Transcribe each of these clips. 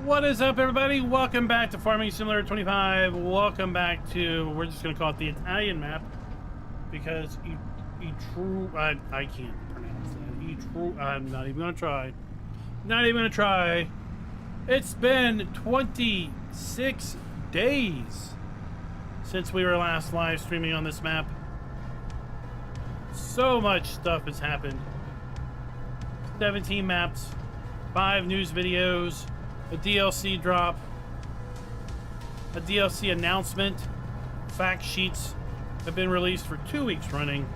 What is up, everybody? Welcome back to Farming Simulator 25. Welcome back to, we're just going to call it the Italian map, because I can't pronounce that. I'm not even going to try. Not even going to try. It's been 26 days since we were last live streaming on this map. So much stuff has happened. 17 maps, 5 news videos, a DLC drop, a DLC announcement, fact sheets have been released for 2 weeks running.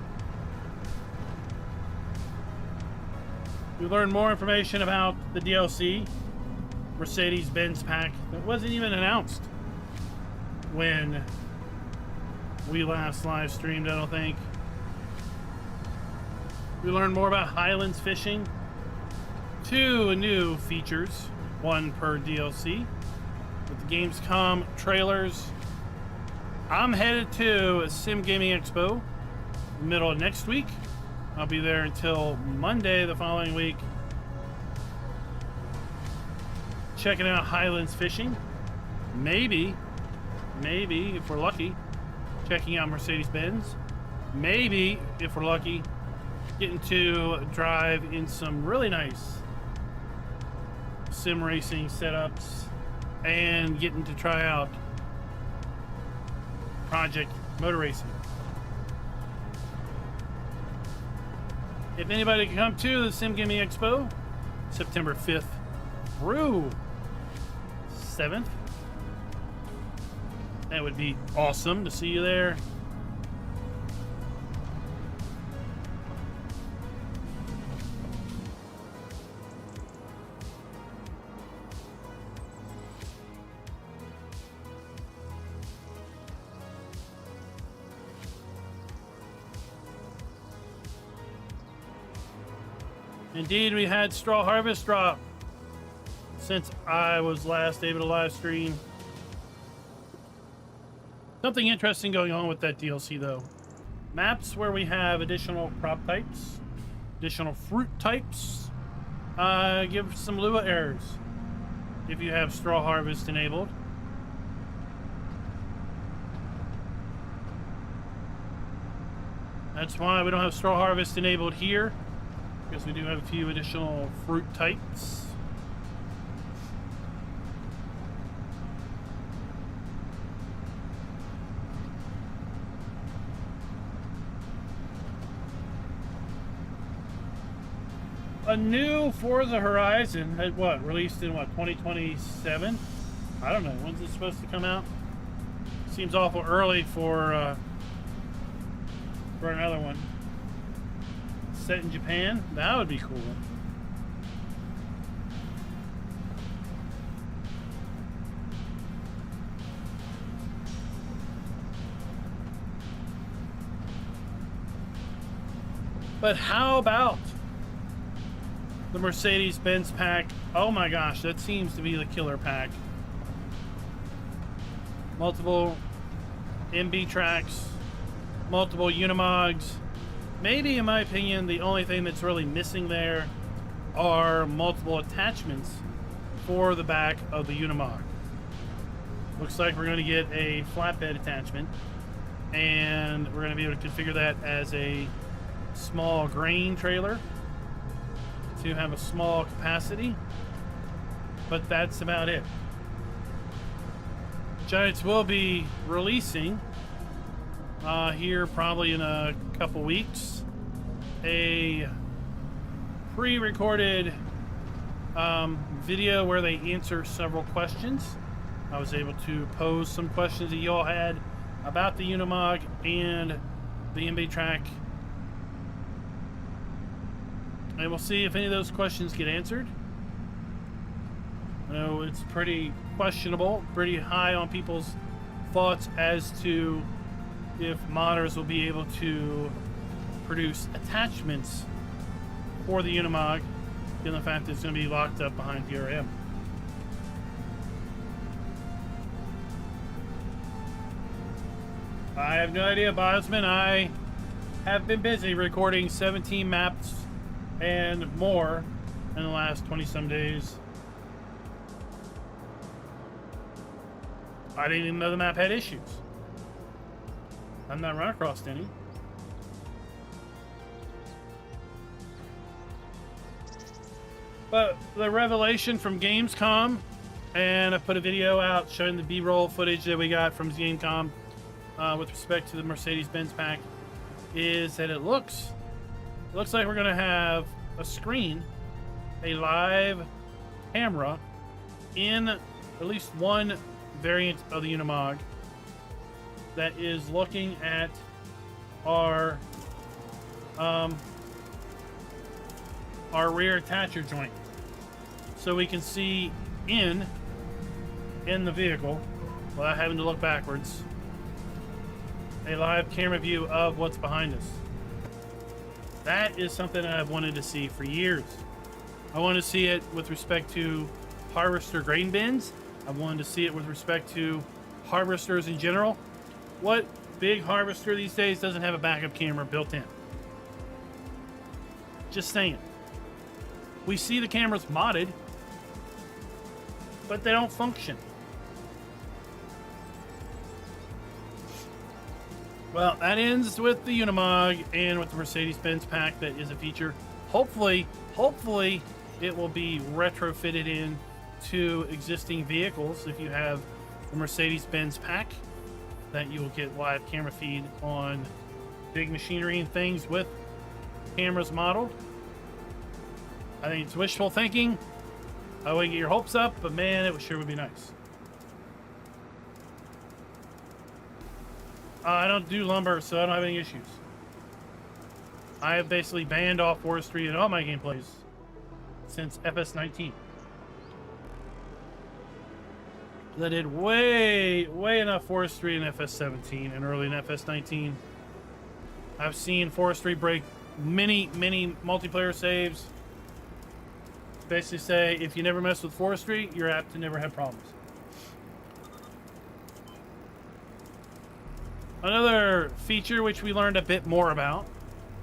We learned more information about the DLC, Mercedes-Benz pack, that wasn't even announced when we last live streamed, I don't think. We learned more about Highlands fishing, 2 new features, 1 per DLC, with the Gamescom trailers. I'm headed to Sim Gaming Expo middle of next week. I'll be there until Monday the following week, checking out Highlands fishing. Maybe if we're lucky, checking out Mercedes-Benz. Maybe if we're lucky, getting to drive in some really nice sim racing setups and getting to try out Project Motor Racing. If anybody can come to the Sim Gaming Expo, September 5th through 7th, that would be awesome to see you there. Indeed, we had Straw Harvest drop since I was last able to live stream. Something interesting going on with that DLC though. Maps where we have additional crop types, additional fruit types, give some Lua errors if you have Straw Harvest enabled. That's why we don't have Straw Harvest enabled here, because we do have a few additional fruit types. A new Forza Horizon had released in 2027? I don't know, when's it supposed to come out? Seems awful early for another one. Set in Japan? That would be cool. But how about the Mercedes-Benz pack? Oh my gosh, that seems to be the killer pack. Multiple MB tracks, multiple Unimogs. Maybe, in my opinion, the only thing that's really missing there are multiple attachments for the back of the Unimog. Looks like we're going to get a flatbed attachment, and we're going to be able to configure that as a small grain trailer to have a small capacity, but that's about it. Giants will be releasing here probably in a couple weeks a pre-recorded video where they answer several questions. I was able to pose some questions that you all had about the Unimog and the MB track, and we'll see if any of those questions get answered. I know it's pretty questionable, pretty high on people's thoughts as to if modders will be able to produce attachments for the Unimog, given the fact that it's going to be locked up behind DRM. I have no idea, Bosman. I have been busy recording 17 maps and more in the last 20-some days. I didn't even know the map had issues. I've not run across any. But the revelation from Gamescom, and I put a video out showing the B-roll footage that we got from Gamescom with respect to the Mercedes-Benz pack, is that it looks like we're going to have a screen, a live camera in at least one variant of the Unimog that is looking at our rear attacher joint, so we can see in the vehicle without having to look backwards, a live camera view of what's behind us. That is something that I've wanted to see for years. I want to see it with respect to harvester grain bins. I wanted to see it with respect to harvesters in general. What big harvester these days doesn't have a backup camera built in? Just saying. We see the cameras modded, but they don't function. Well, that ends with the Unimog and with the Mercedes-Benz pack that is a feature. Hopefully it will be retrofitted in to existing vehicles. If you have the Mercedes-Benz pack, that you will get live camera feed on big machinery and things with cameras modeled. I think it's wishful thinking. I wouldn't get your hopes up, but man, it sure would be nice. I don't do lumber, so I don't have any issues. I have basically banned off forestry in all my gameplays since FS19. I did way enough forestry in FS17 and early in FS19. I've seen forestry break many multiplayer saves. Basically say, if you never mess with forestry, you're apt to never have problems. Another feature which we learned a bit more about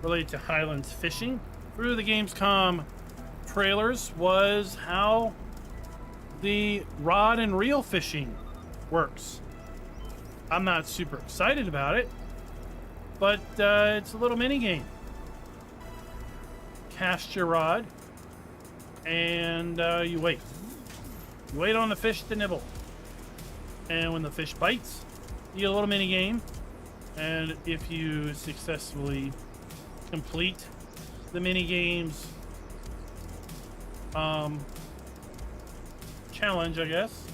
related to Highlands fishing through the Gamescom trailers was how the rod and reel fishing works. I'm not super excited about it, but it's a little mini game. Cast your rod and you wait. You wait on the fish to nibble, and when the fish bites, you get a little mini game. And if you successfully complete the mini games challenge, I guess,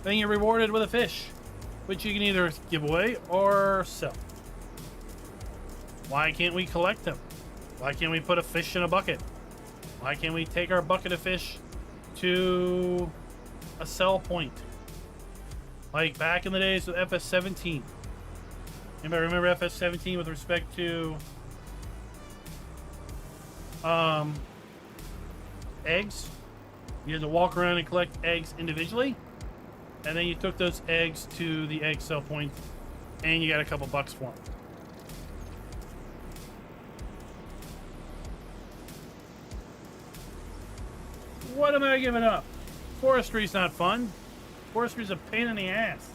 then you're rewarded with a fish, which you can either give away or sell. Why can't we collect them? Why can't we put a fish in a bucket? Why can't we take our bucket of fish to a sell point? Like back in the days with FS17. Anybody remember FS17 with respect to eggs? You had to walk around and collect eggs individually, and then you took those eggs to the egg sell point, and you got a couple bucks for them. What am I giving up? Forestry's not fun. Forestry's a pain in the ass.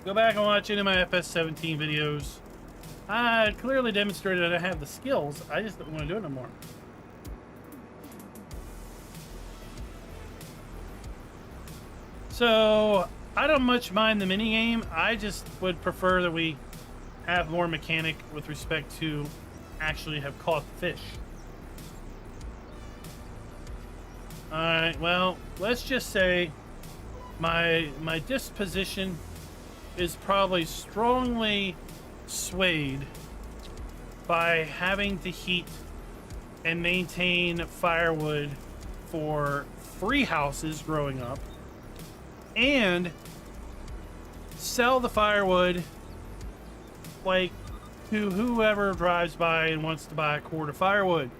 Go back and watch any of my FS17 videos. I clearly demonstrated that I have the skills. I just don't want to do it no more. So, I don't much mind the minigame. I just would prefer that we have more mechanic with respect to actually have caught fish. Alright, well, let's just say my disposition is probably strongly swayed by having to heat and maintain firewood for 3 houses growing up, and sell the firewood like to whoever drives by and wants to buy a cord of firewood.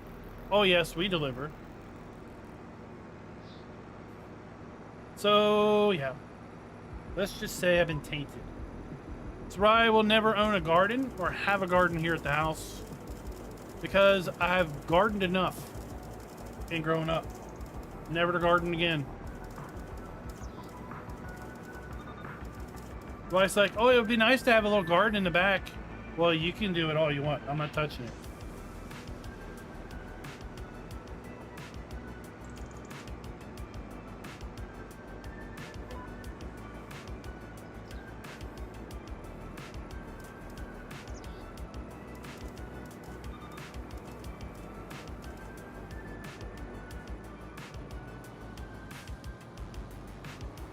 Oh yes, we deliver. So yeah, let's just say I've been tainted. That's why I will never own a garden or have a garden here at the house. because I've gardened enough and grown up. Never to garden again. Wife's like, oh, it would be nice to have a little garden in the back. Well, you can do it all you want. I'm not touching it.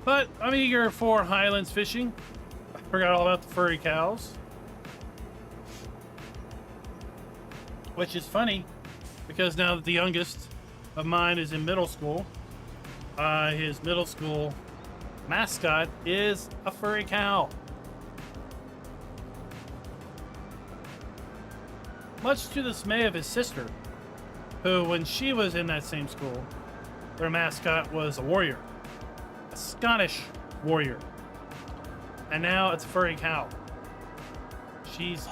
But I'm eager for Highlands fishing. I forgot all about the furry cows. Which is funny, because now that the youngest of mine is in middle school, his middle school mascot is a furry cow. Much to the dismay of his sister, who, when she was in that same school, their mascot was a warrior. A Scottish warrior. And now it's a furry cow. She's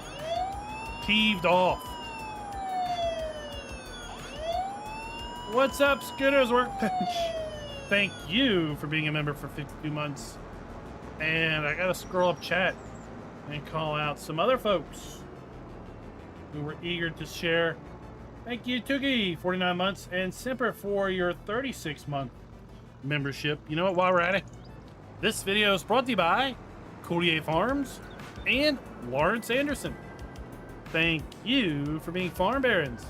peeved off. What's up, Scooter's Workbench? Thank you for being a member for 52 months. And I gotta scroll up chat and call out some other folks who were eager to share. Thank you, Tugi, 49 months, and Simper for your 36-month membership. You know what, while we're at it, this video is brought to you by Collier Farms and Lawrence Anderson. Thank you for being farm barons.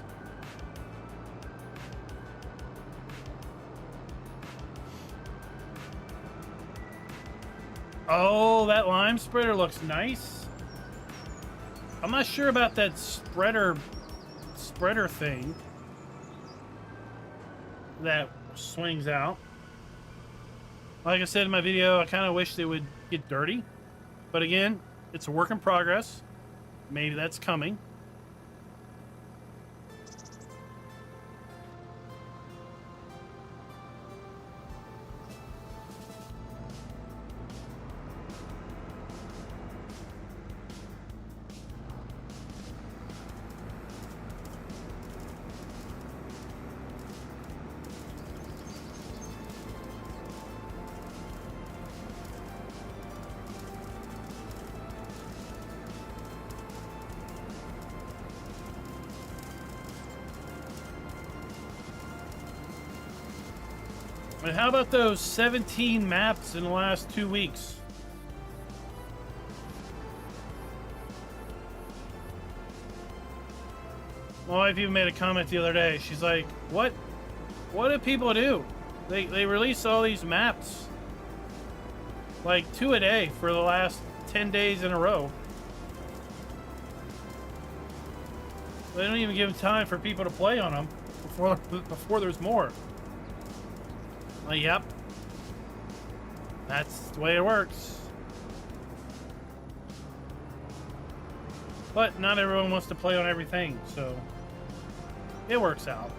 Oh, that lime spreader looks nice. I'm not sure about that spreader thing that swings out. Like I said in my video, I kind of wish they would get dirty. But again, it's a work in progress. Maybe that's coming. And how about those 17 maps in the last 2 weeks? My wife even made a comment the other day. She's like, what do people do? They release all these maps, like 2 a day for the last 10 days in a row. They don't even give time for people to play on them before there's more. Yep. That's the way it works. But not everyone wants to play on everything, so it works out.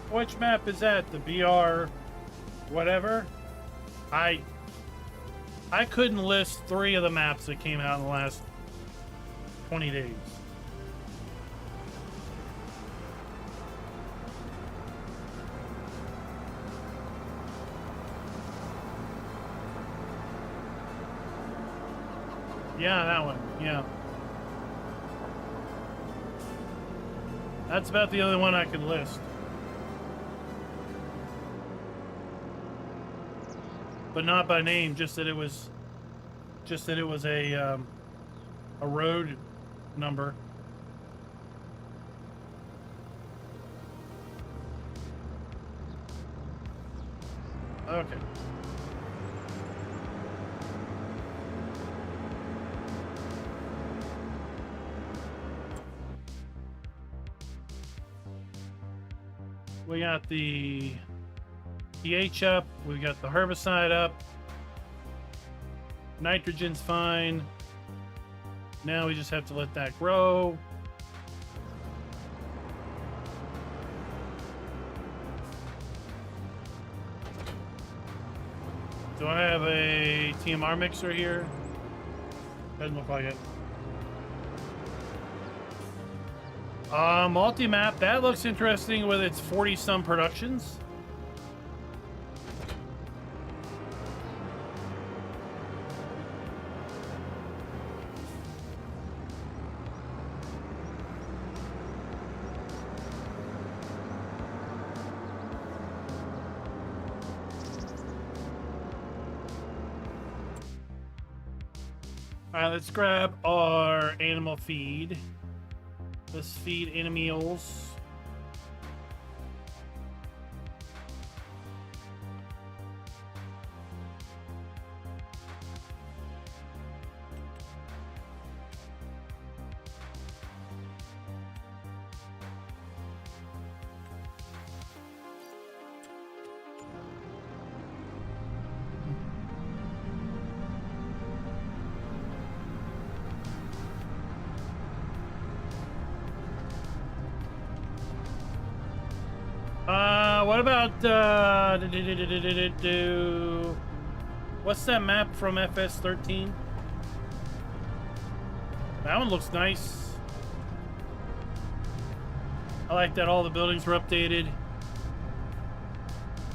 Which map is that? The BR whatever? I couldn't list 3 of the maps that came out in the last 20 days. Yeah, that one. Yeah. That's about the only one I could list. But not by name, just that it was a road number. Okay. We got the pH up. We got the herbicide up. Nitrogen's fine. Now we just have to let that grow. Do I have a TMR mixer here? Doesn't look like it. Multi-map, that looks interesting with its 40-some productions. Alright, let's grab our animal feed. Let's feed animals. What about, what's that map from FS13? That one looks nice. I like that all the buildings were updated,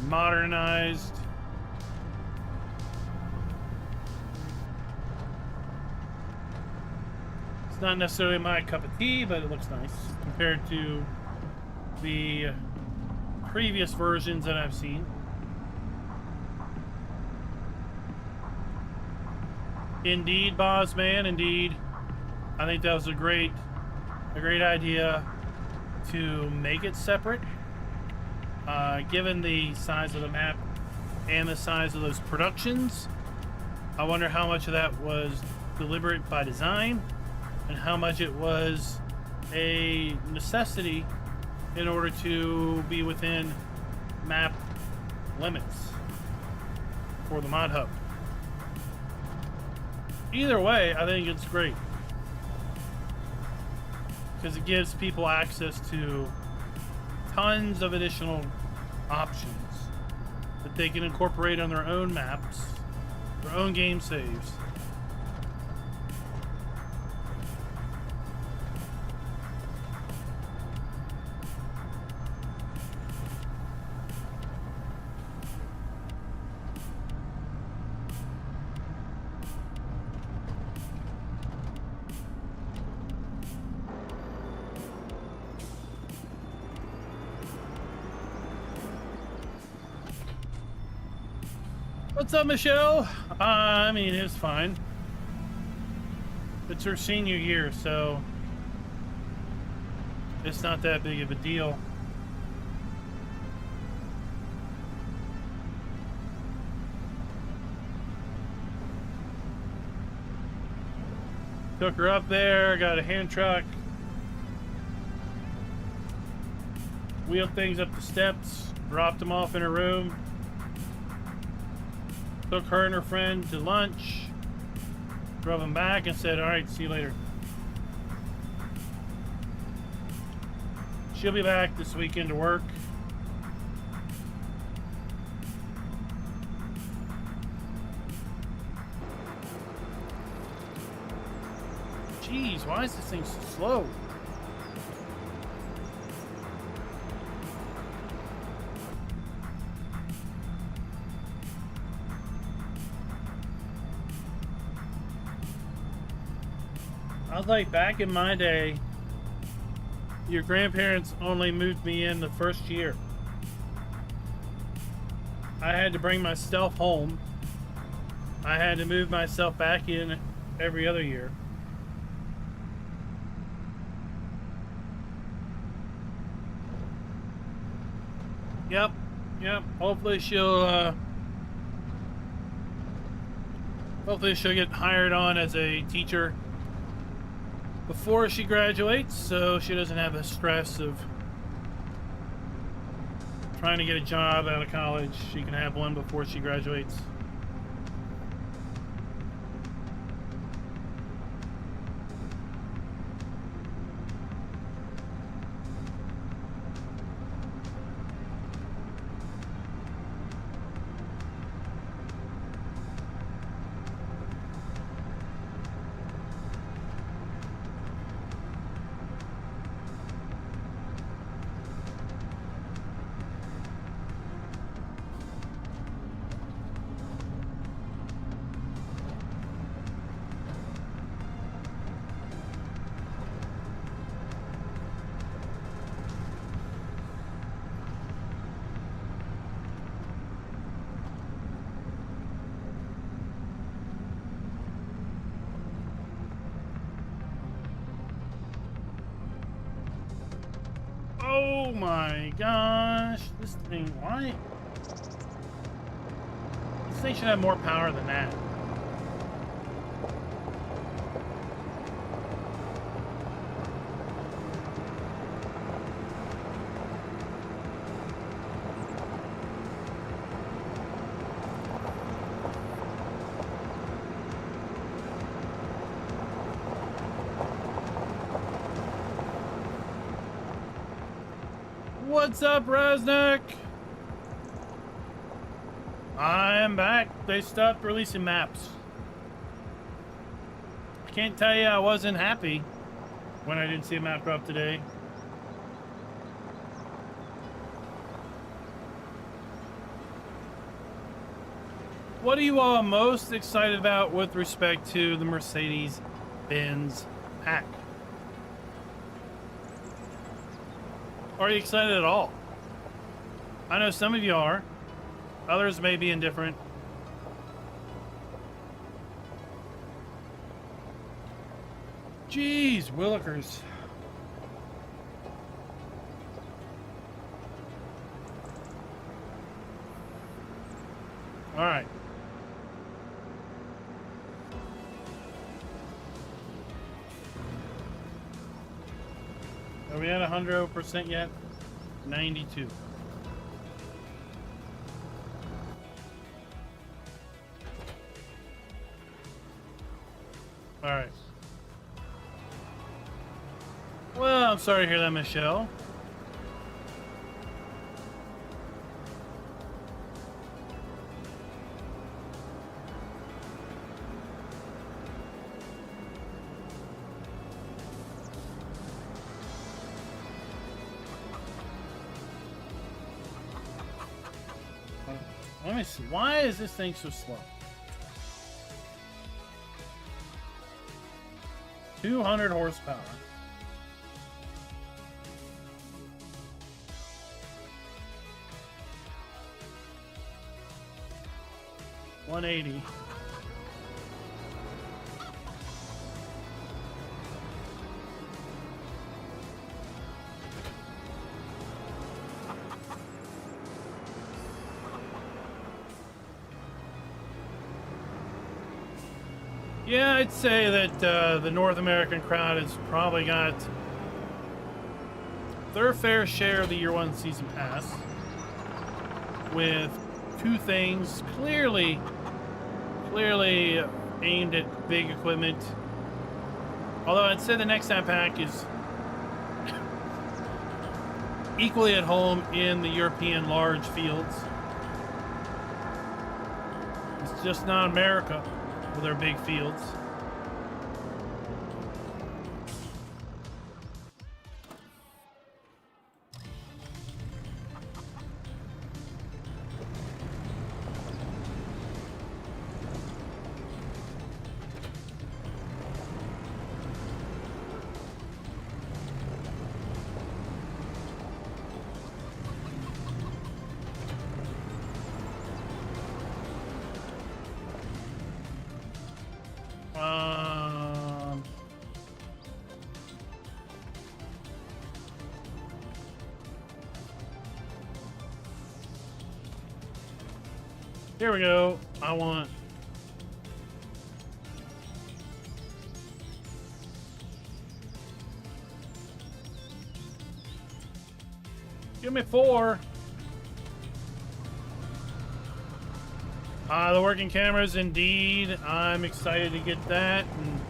modernized. It's not necessarily my cup of tea, but it looks nice compared to the previous versions that I've seen. Indeed, boss man, indeed. I think that was a great idea to make it separate. Given the size of the map and the size of those productions, I wonder how much of that was deliberate by design and how much it was a necessity in order to be within map limits for the mod hub. Either way, I think it's great because it gives people access to tons of additional options that they can incorporate on their own maps, their own game saves. What's up, Michelle? I mean, it's fine. It's her senior year, so it's not that big of a deal. Took her up there, got a hand truck, wheeled things up the steps, dropped them off in her room. Took her and her friend to lunch, drove them back, and said, all right, see you later. She'll be back this weekend to work. Jeez, why is this thing so slow? I was like, back in my day, your grandparents only moved me in the first year. I had to bring myself home. I had to move myself back in every other year. Yep. Hopefully she'll get hired on as a teacher before she graduates, so she doesn't have the stress of trying to get a job out of college. She can have one before she graduates. Oh my gosh. This thing, why? This thing should have more power than that. What's up, Resnick? I am back. They stopped releasing maps. I can't tell you I wasn't happy when I didn't see a map drop today. What are you all most excited about with respect to the Mercedes-Benz pack? Are you excited at all? I know some of you are. Others may be indifferent. Jeez, Willikers. All right. Are we at 100% yet? 92. All right. Well, I'm sorry to hear that, Michelle. Let me see. Why is this thing so slow? 200 horsepower. $180. Yeah, I'd say that the North American crowd has probably got their fair share of the Year One Season Pass, with two things clearly aimed at big equipment. Although I'd say the next time pack is equally at home in the European large fields. It's just not America with our big fields. Here we go. I want... Give me 4. The working cameras, indeed. I'm excited to get that and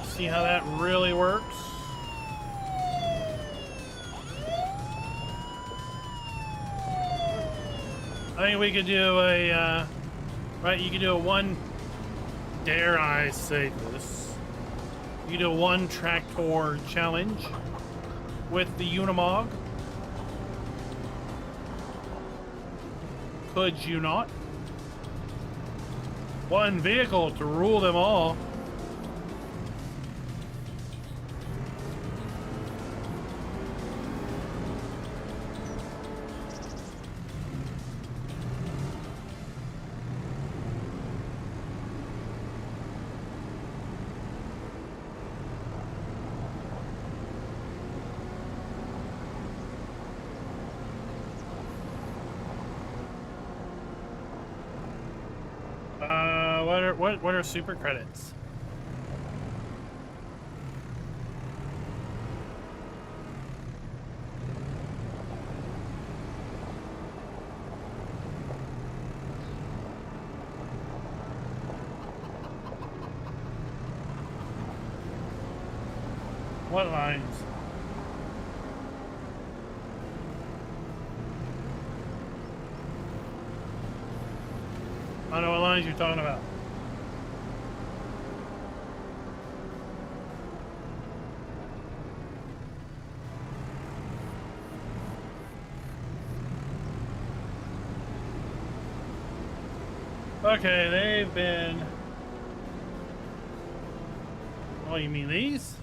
see how that really works. I think we could do a, right, you could do a one, dare I say this, you could do a one tractor challenge with the Unimog. Could you not? One vehicle to rule them all. What are super credits? What lines? I don't know what lines you're talking about. Okay, they've been... Oh, you mean these?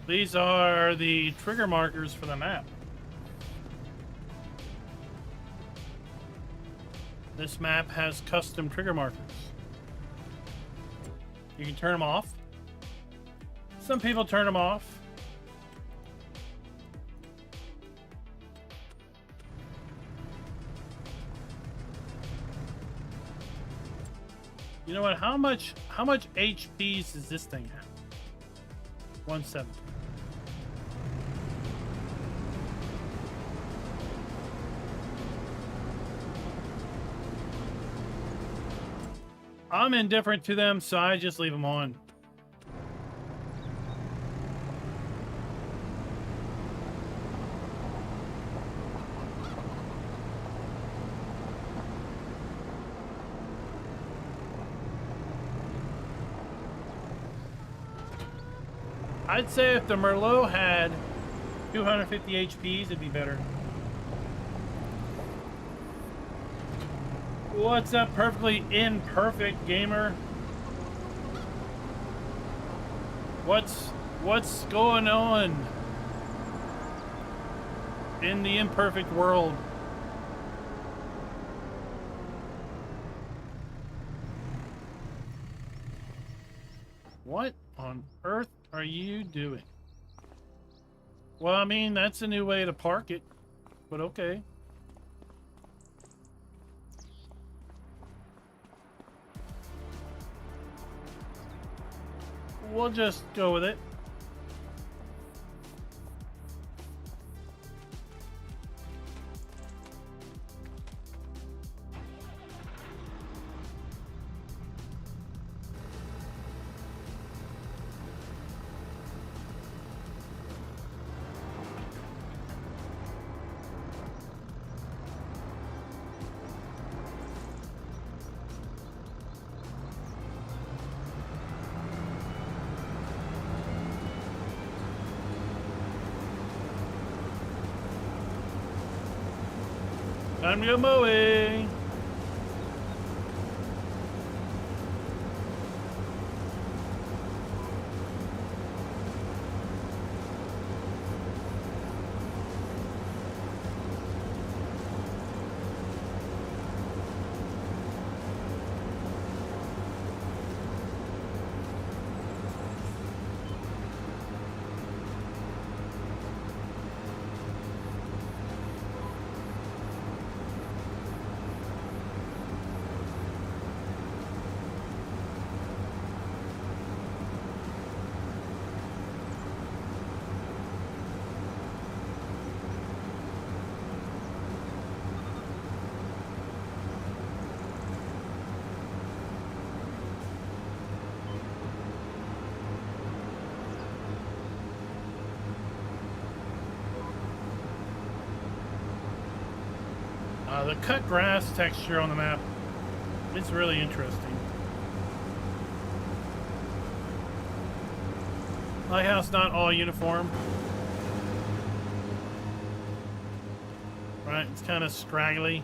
These are the trigger markers for the map. This map has custom trigger markers. You can turn them off. Some people turn them off. You know what? How much HPs does this thing have? 170. I'm indifferent to them, so I just leave them on. I'd say if the Merlot had 250 HPs, it'd be better. What's up, perfectly imperfect gamer? What's going on in the imperfect world? What on earth are you doing? Well, I mean, that's a new way to park it, but okay. We'll just go with it. Time to go mowing. The cut grass texture on the map, it's really interesting. Lighthouse not all uniform. Right, it's kind of straggly.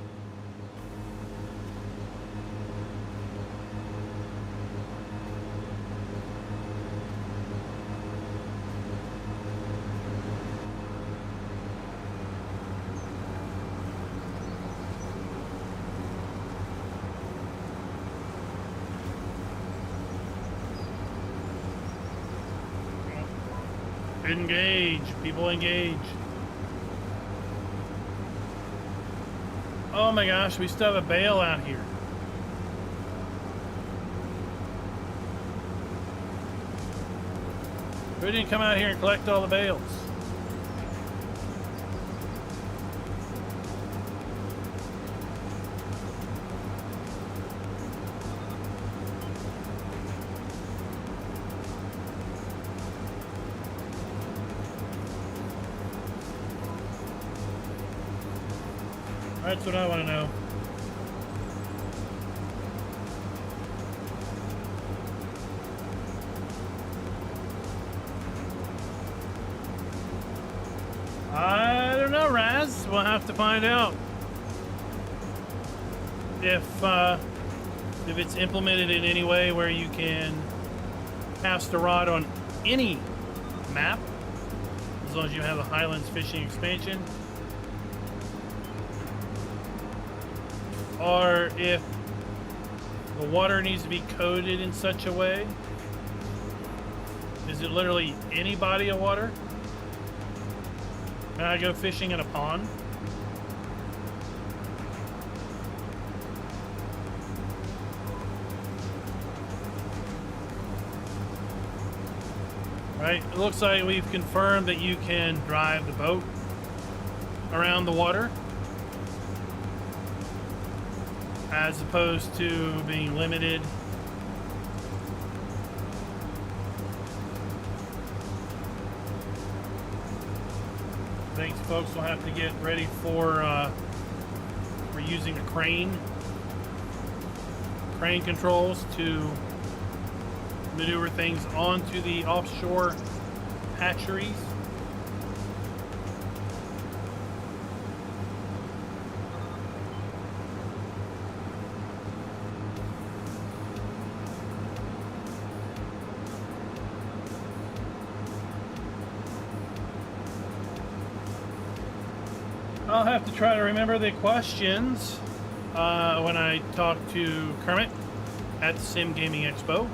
Engage. People engage. Oh my gosh, we still have a Bale out here. Who didn't come out here and collect all the bales? That's what I want to know. I don't know, Raz. We'll have to find out if it's implemented in any way where you can cast a rod on any map, as long as you have the Highlands fishing expansion. Or if the water needs to be coded in such a way. Is it literally any body of water? Can I go fishing in a pond? Right, it looks like we've confirmed that you can drive the boat around the water, as opposed to being limited. Thanks, folks. We'll have to get ready for using a crane controls to maneuver things onto the offshore hatcheries. I'll have to try to remember the questions when I talk to Kermit at the Sim Gaming Expo.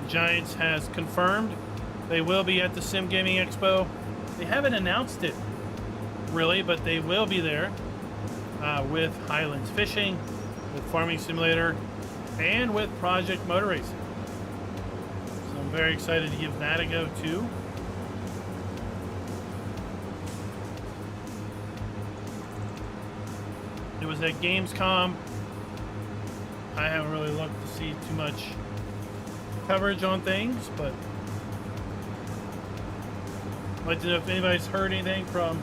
Giants has confirmed they will be at the Sim Gaming Expo. They haven't announced it, really, but they will be there with Highlands Fishing, with Farming Simulator, and with Project Motor Racing. So I'm very excited to give that a go, too. It was at Gamescom. I haven't really looked to see too much coverage on things, but I'd like to know if anybody's heard anything from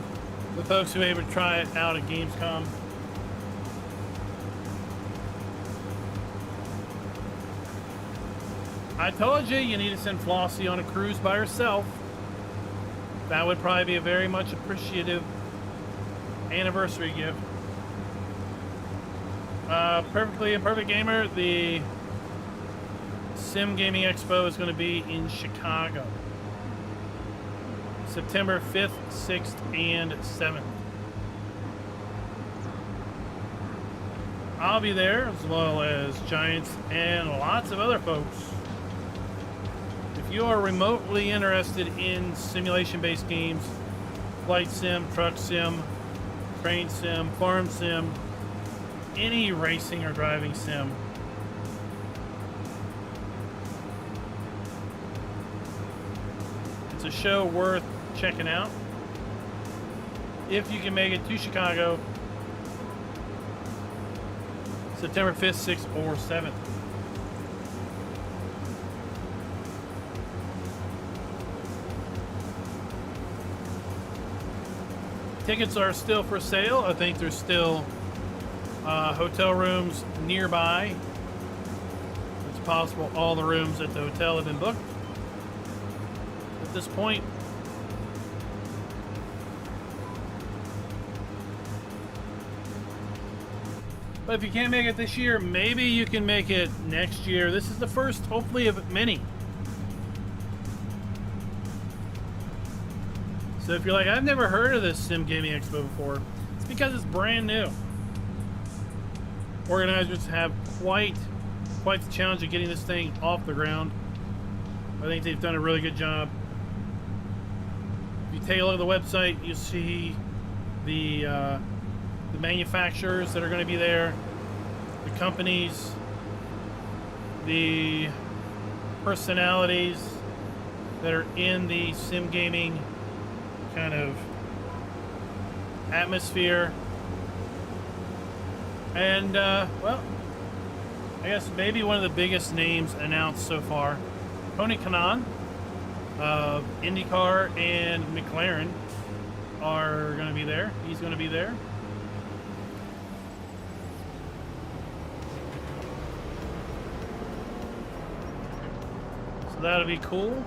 the folks who were able to try it out at Gamescom. I told you you need to send Flossie on a cruise by herself. That would probably be a very much appreciative anniversary gift. Perfect Gamer, the Sim Gaming Expo is going to be in Chicago. September 5th, 6th, and 7th. I'll be there, as well as Giants and lots of other folks. If you are remotely interested in simulation-based games, flight sim, truck sim, train sim, farm sim, any racing or driving sim, it's a show worth checking out. If you can make it to Chicago, September 5th, 6th, or 7th. Tickets are still for sale. I think there's still hotel rooms nearby. It's possible all the rooms at the hotel have been booked at this point. But if you can't make it this year, maybe you can make it next year. This is the first, hopefully, of many. So if you're like, I've never heard of this Sim Gaming Expo before, it's because it's brand new. Organizers have quite the challenge of getting this thing off the ground. I think they've done a really good job. If you take a look at the website, you see the manufacturers that are going to be there, the companies, the personalities that are in the sim gaming kind of atmosphere. And, well, I guess maybe one of the biggest names announced so far, Tony Kanaan of IndyCar and McLaren are going to be there. He's going to be there. So that'll be cool.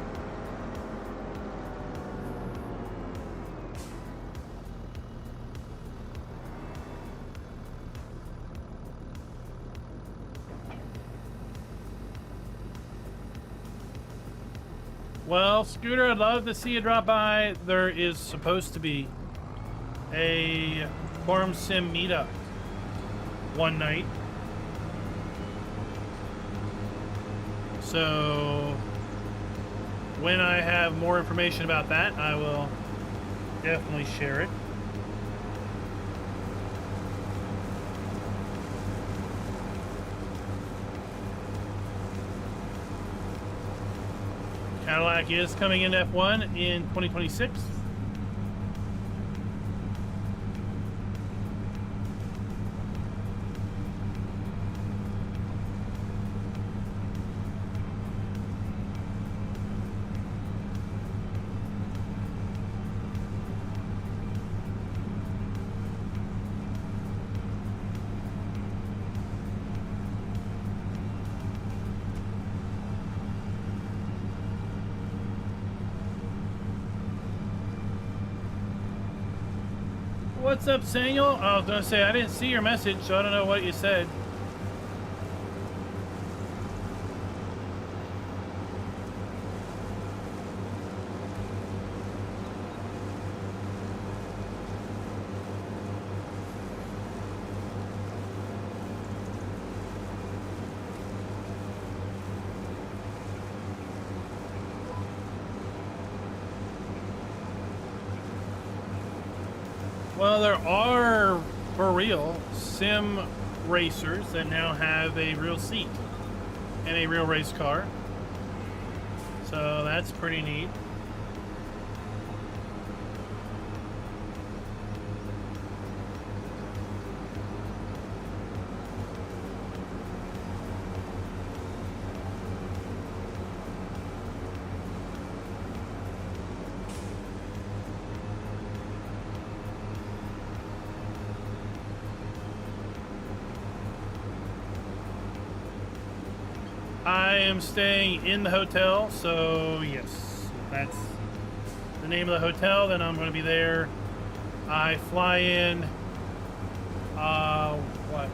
Well, Scooter, I'd love to see you drop by. There is supposed to be a Farm Sim meetup one night. So when I have more information about that, I will definitely share it. Cadillac is coming in F1 in 2026. What's up, Samuel? I was going to say, I didn't see your message, so I don't know what you said. Well, there are, for real, sim racers that now have a real seat and a real race car. So that's pretty neat. I am staying in the hotel, so yes, that's the name of the hotel. Then I'm going to be there. I fly in, what?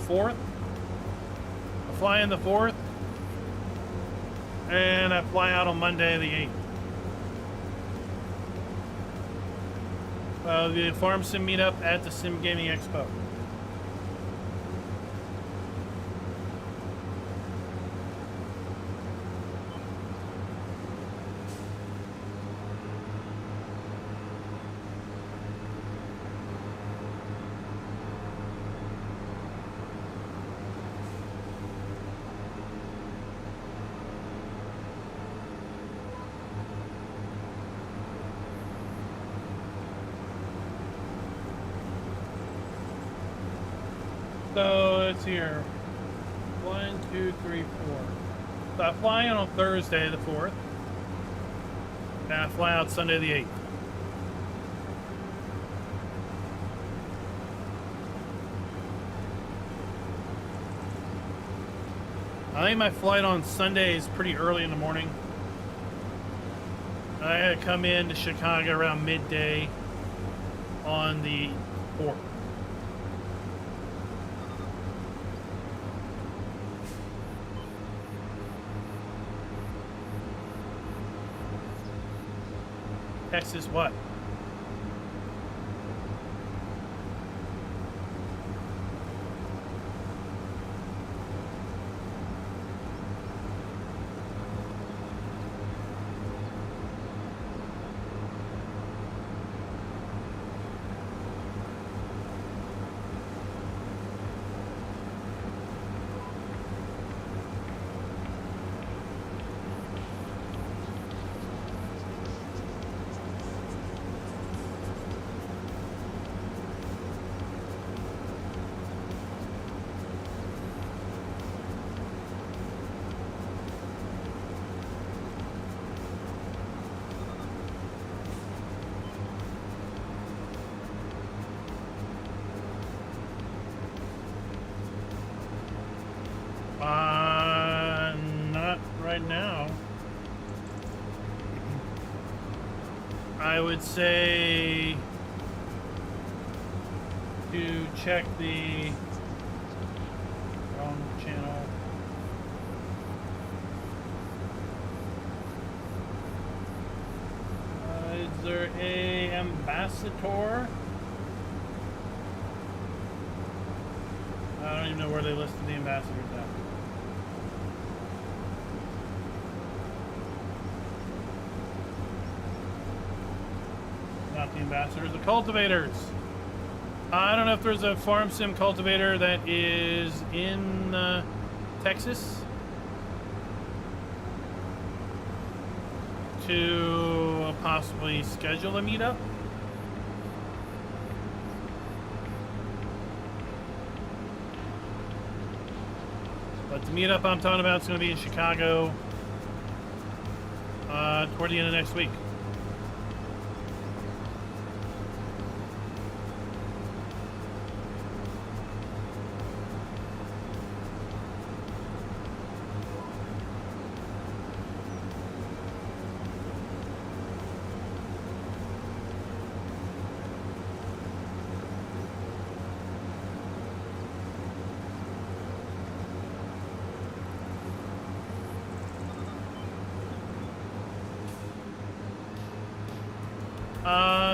Fourth? I fly in the 4th, and I fly out on Monday the 8th. The Farm Sim meetup at the Sim Gaming Expo. So it's here. 1, 2, 3, 4. So I fly in on Thursday the 4th. And I fly out Sunday the 8th. I think my flight on Sunday is pretty early in the morning. I had to come in to Chicago around midday on the 4th. Texas what? Not right now. I would say to check the wrong channel. Is there a ambassador? I don't even know where they listed the ambassadors at. Not the ambassadors, the cultivators. I don't know if there's a farm sim cultivator that is in Texas to possibly schedule a meetup. But the meetup I'm talking about is going to be in Chicago toward the end of next week.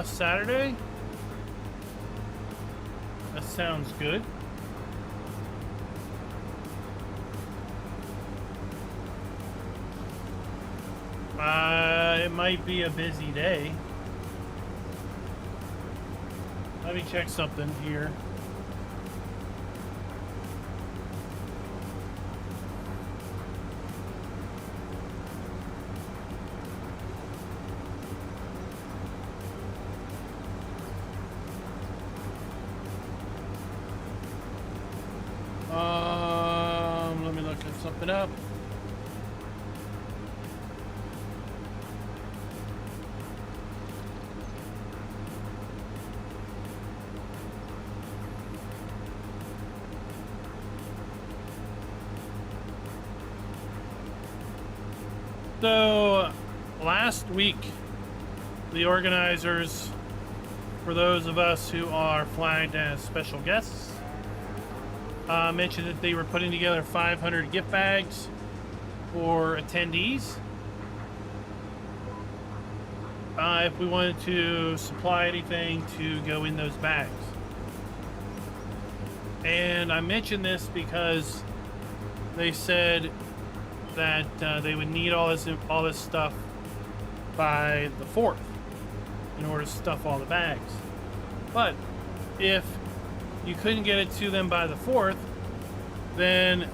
Saturday? That sounds good. It might be a busy day. Let me check something here. Let me look at something up. So, last week, the organizers, for those of us who are flagged as special guests, mentioned that they were putting together 500 gift bags for attendees. If we wanted to supply anything to go in those bags. And I mentioned this because they said that they would need all this stuff by the 4th in order to stuff all the bags. But if you couldn't get it to them by the 4th, then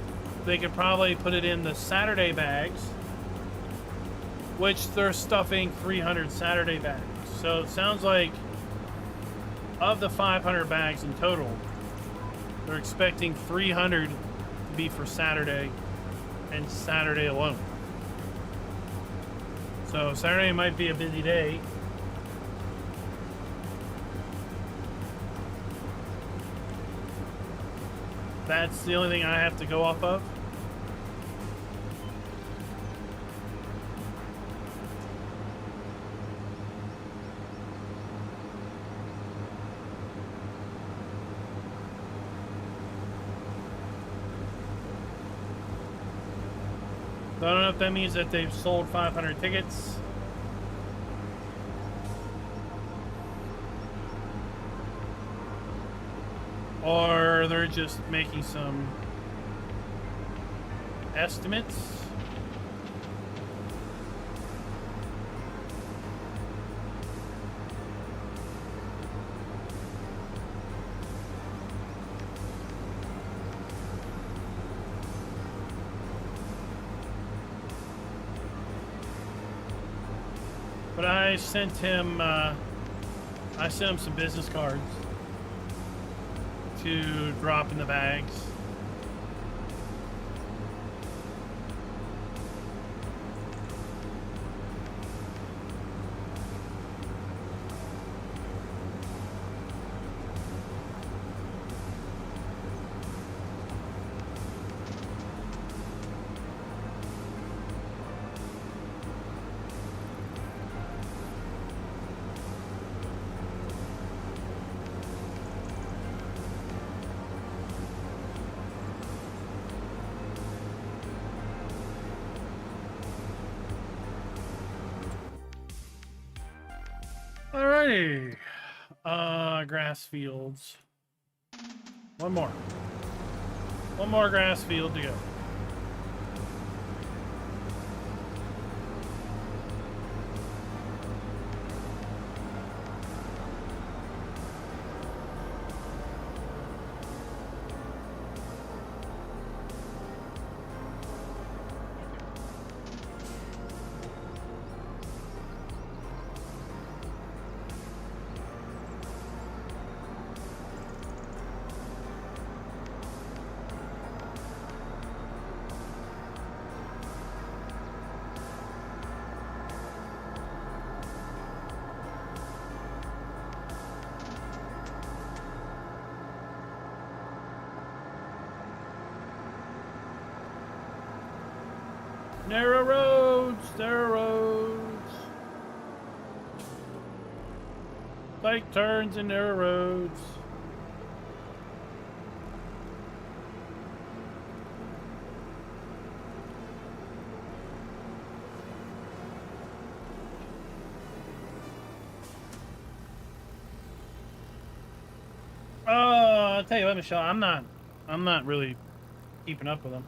they could probably put it in the Saturday bags, which they're stuffing 300 Saturday bags. So it sounds like of the 500 bags in total, they're expecting 300 to be for Saturday and Saturday alone. So Saturday might be a busy day. That's the only thing I have to go off of. So I don't know if that means that they've sold 500 tickets. Or they're just making some estimates. But I sent him some business cards to drop in the bags. Alrighty. Grass fields. One more. One more grass field to go. Narrow roads, narrow roads. Tight turns and narrow roads. I'll tell you what, Michelle, I'm not really keeping up with them.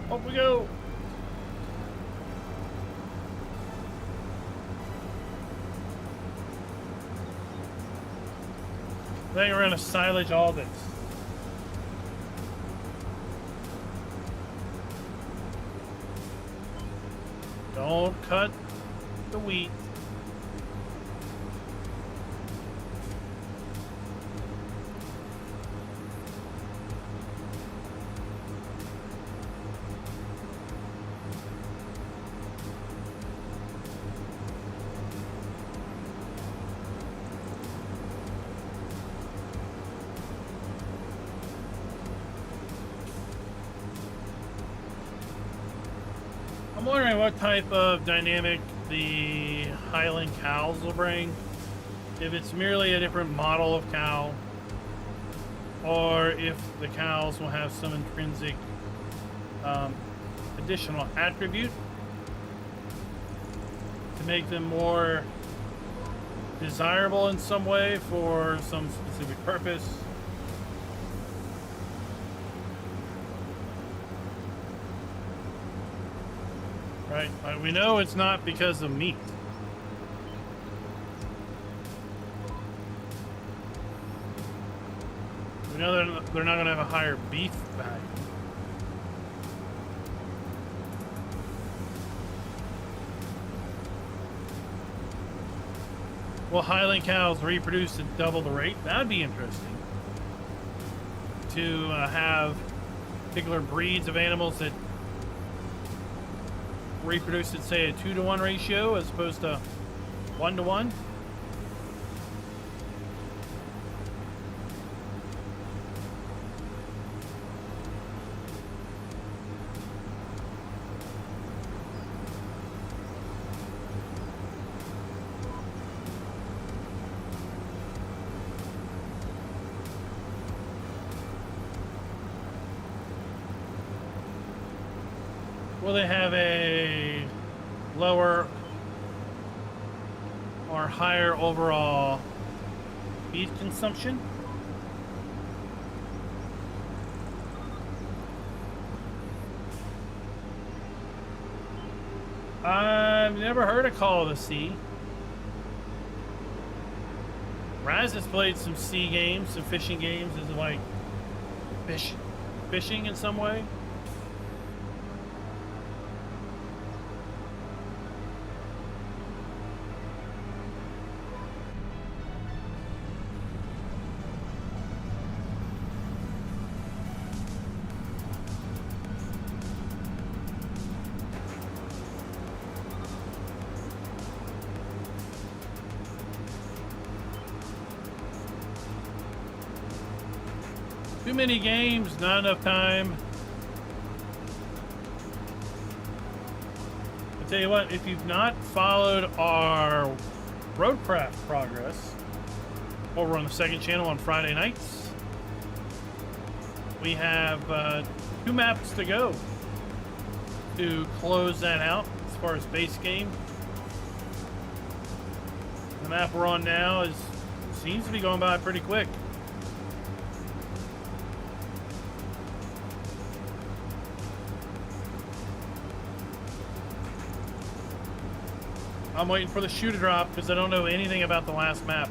Up we go. I think we're gonna silage all this. Don't cut the wheat. I'm wondering what type of dynamic the Highland cows will bring. If it's merely a different model of cow, or if the cows will have some intrinsic additional attribute to make them more desirable in some way for some specific purpose. Right? We know it's not because of meat. We know they're not going to have a higher beef value. Will Highland cows reproduce at double the rate? That'd be interesting. To have particular breeds of animals that reproduce at, say, a 2-to-1 ratio as opposed to 1-to-1. Will they have a lower or higher overall feed consumption? I've never heard of Call of the Sea. Raz has played some sea games, some fishing games. Is it like fishing in some way? Too many games, not enough time. I'll tell you what, if you've not followed our Roadcraft progress over on the second channel on Friday nights, we have 2 maps to go to close that out as far as base game. The map we're on now seems to be going by pretty quick. I'm waiting for the shoe to drop because I don't know anything about the last map.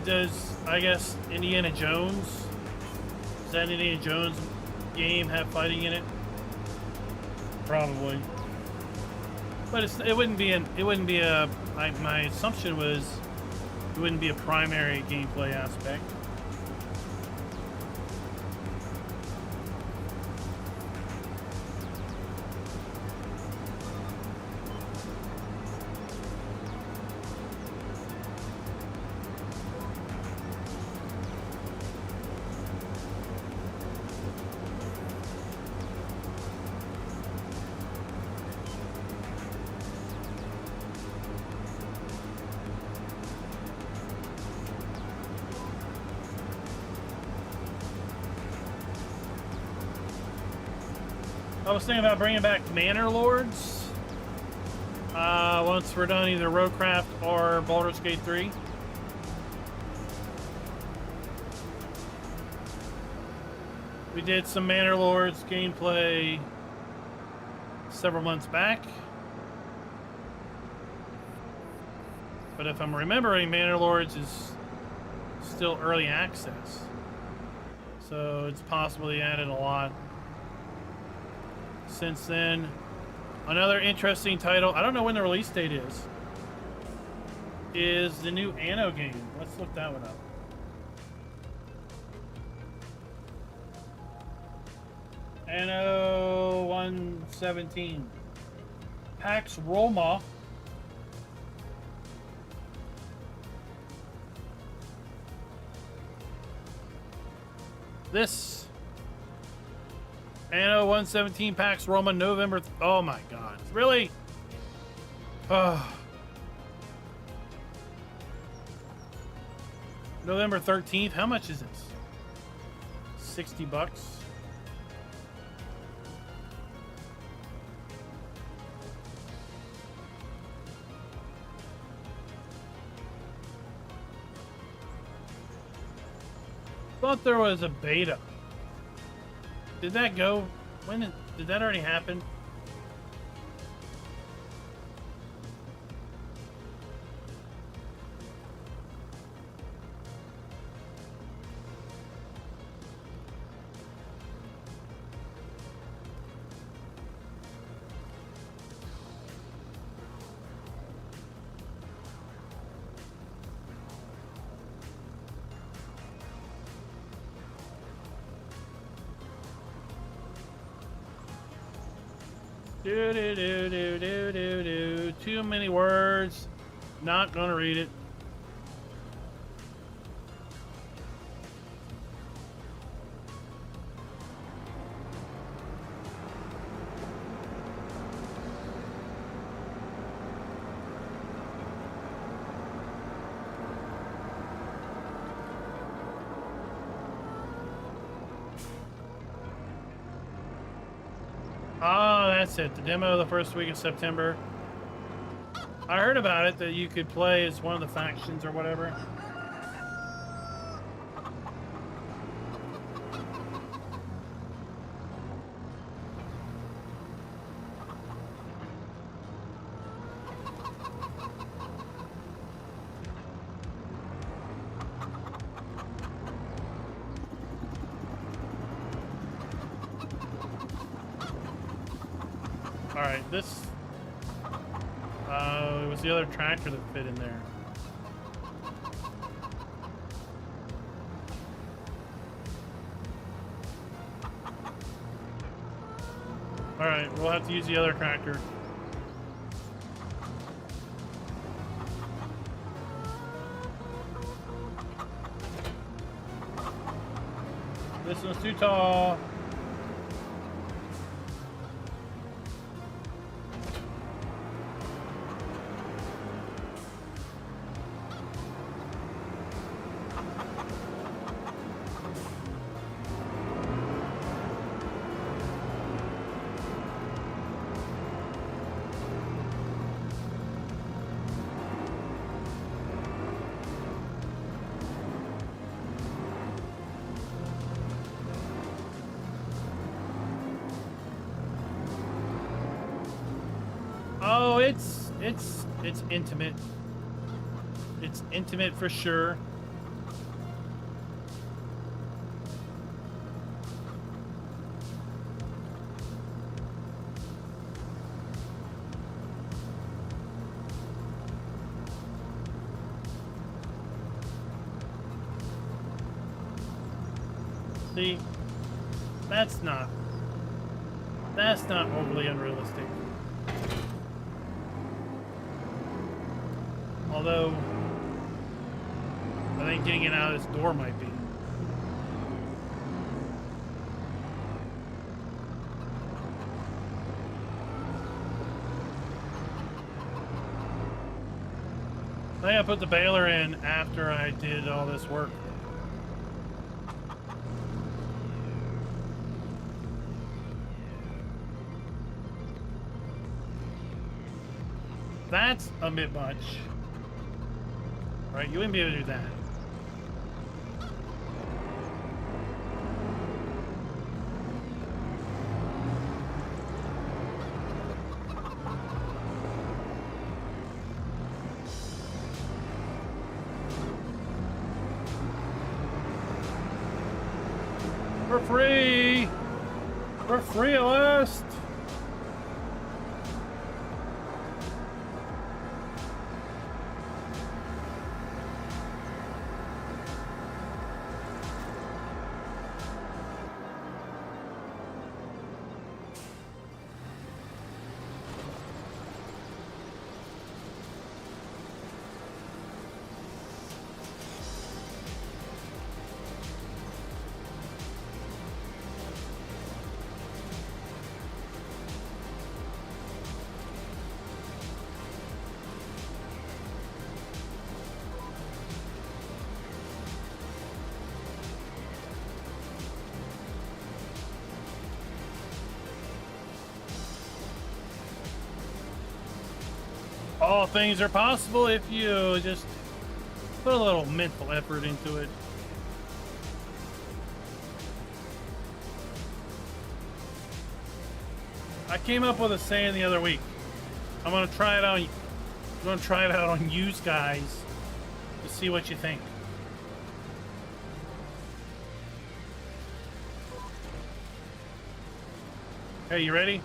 Does, I guess, Indiana Jones? Does that Indiana Jones game have fighting in it? Probably. But it wouldn't be my assumption was it wouldn't be a primary gameplay aspect. I was thinking about bringing back Manor Lords once we're done either Roadcraft or Baldur's Gate 3. We did some Manor Lords gameplay several months back. But if I'm remembering, Manor Lords is still early access. So it's possible they added a lot since then. Another interesting title, I don't know when the release date is the new Anno game. Let's look that one up. Anno 117. Pax Roma. This Anno 117 Pax Roma November. Oh my God. Really? Oh. November 13th. How much is this? 60 bucks. Thought there was a beta. Did that go? When did that already happen? Do. Too many words. Not gonna read it. Oh, that's it. The demo the first week of September. I heard about it, that you could play as one of the factions or whatever. Alright, this... it was the other tractor that fit in there. Alright, we'll have to use the other tractor. This one's too tall. Oh, it's intimate. It's intimate for sure. See, that's not overly unrealistic. Although, I think getting it out of this door might be. I think I put the baler in after I did all this work. That's a bit much. Right, you wouldn't be able to do that. For free! For free at last! All things are possible if you just put a little mental effort into it. I came up with a saying the other week. I'm gonna try it out on you guys to see what you think. Okay, you ready?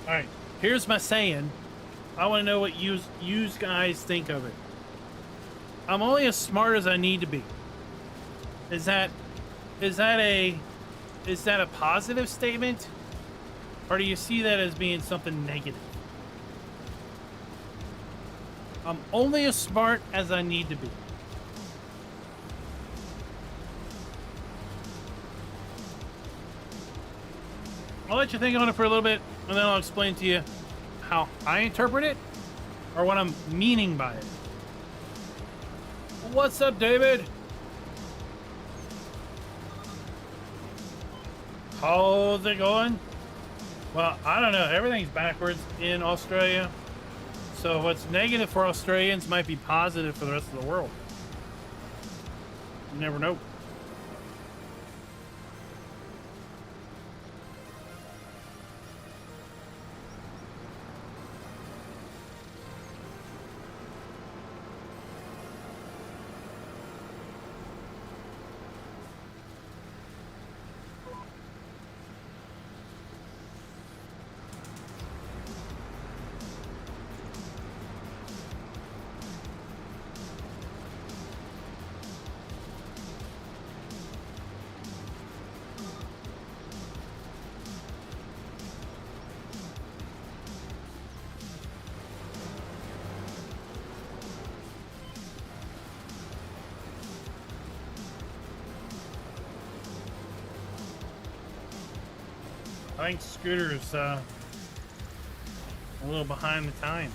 All right. Here's my saying. I want to know what you guys think of it. I'm only as smart as I need to be. Is that a positive statement, or do you see that as being something negative? I'm only as smart as I need to be. I'll let you think on it for a little bit, and then I'll explain to you how I interpret it, or what I'm meaning by it. What's up, David? How's it going? Well, I don't know. Everything's backwards in Australia. So what's negative for Australians might be positive for the rest of the world. You never know. I think Scooter's a little behind the times.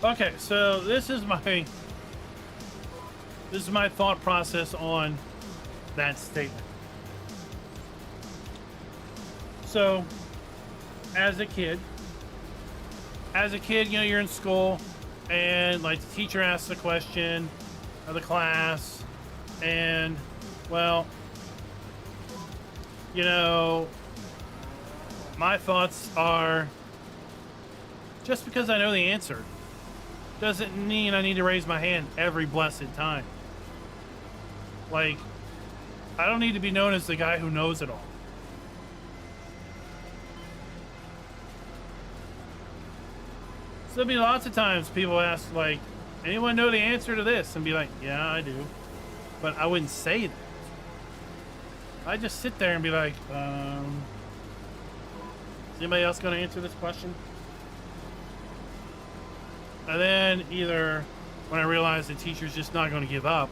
Okay, so this is my thought process on that statement. So, as a kid, you know, you're in school, and like the teacher asks a question of the class, and well, you know, my thoughts are, just because I know the answer doesn't mean I need to raise my hand every blessed time. Like, I don't need to be known as the guy who knows it all. So there'll be lots of times people ask, like, anyone know the answer to this? And be like, yeah, I do. But I wouldn't say that. I'd just sit there and be like, is anybody else going to answer this question? And then either when I realize the teacher's just not going to give up,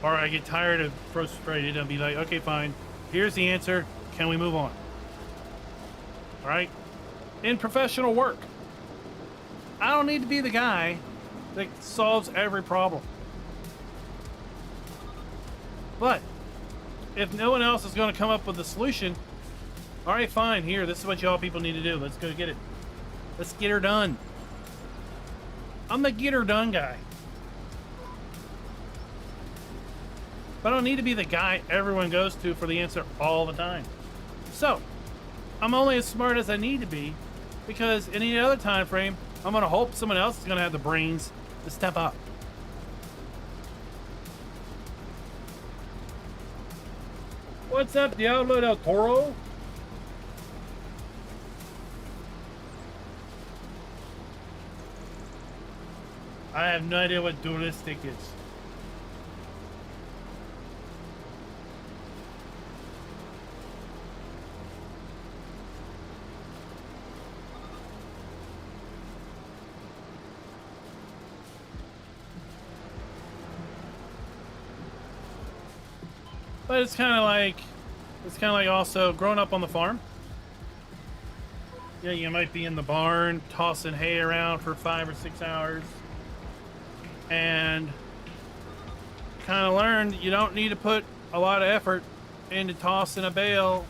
or I get tired of frustrated and be like, okay, fine, here's the answer. Can we move on? All right? In professional work, I don't need to be the guy that solves every problem. But if no one else is going to come up with a solution, all right, fine. Here, this is what y'all people need to do. Let's go get it. Let's get her done. I'm the get her done guy. But I don't need to be the guy everyone goes to for the answer all the time. So, I'm only as smart as I need to be, because in any other time frame, I'm going to hope someone else is going to have the brains to step up. What's up, Diablo del Toro? I have no idea what dualistic is. But it's kind of like also growing up on the farm. Yeah, you might be in the barn tossing hay around for 5 or 6 hours. And kind of learned you don't need to put a lot of effort into tossing a bale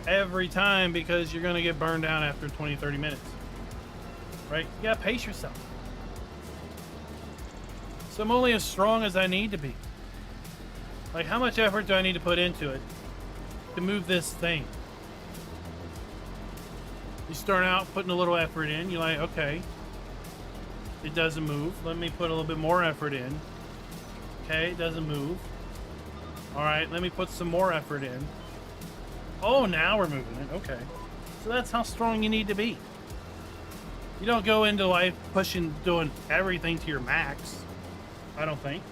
every time, because you're going to get burned out after 20-30 minutes. right? You gotta pace yourself. So I'm only as strong as I need to be. Like, how much effort do I need to put into it to move this thing? You start out putting a little effort in. You're like, okay, it doesn't move. Let me put a little bit more effort in. Okay, it doesn't move. All right, let me put some more effort in. Oh, now we're moving it. Okay. So that's how strong you need to be. You don't go into life pushing, doing everything to your max, I don't think.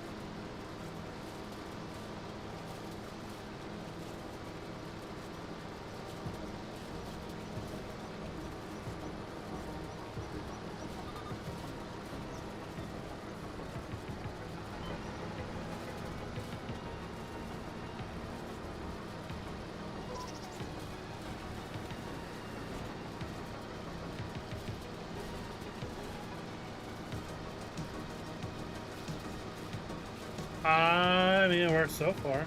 I mean, it works so far.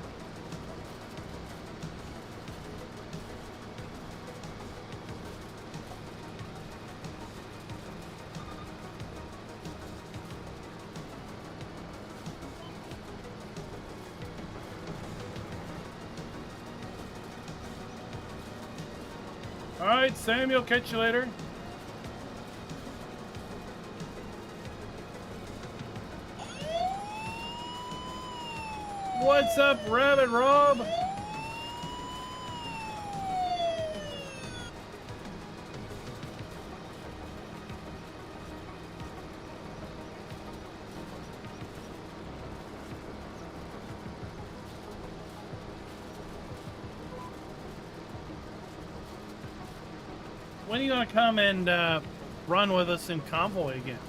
All right, Samuel, catch you later. What's up, Rabbit Rob? When are you gonna come and run with us in convoy again?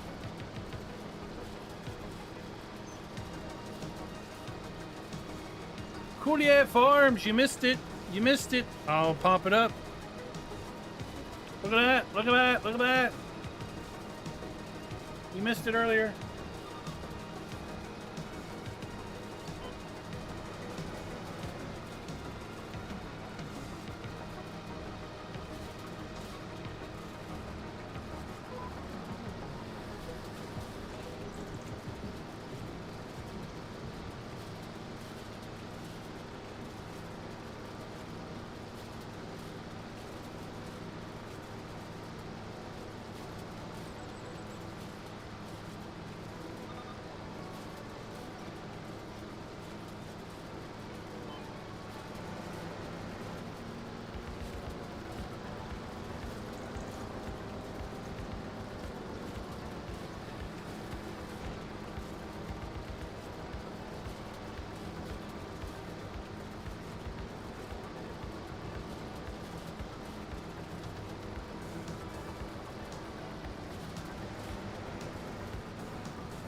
Coulier Farms, you missed it. You missed it. I'll pop it up. Look at that. Look at that. Look at that. You missed it earlier.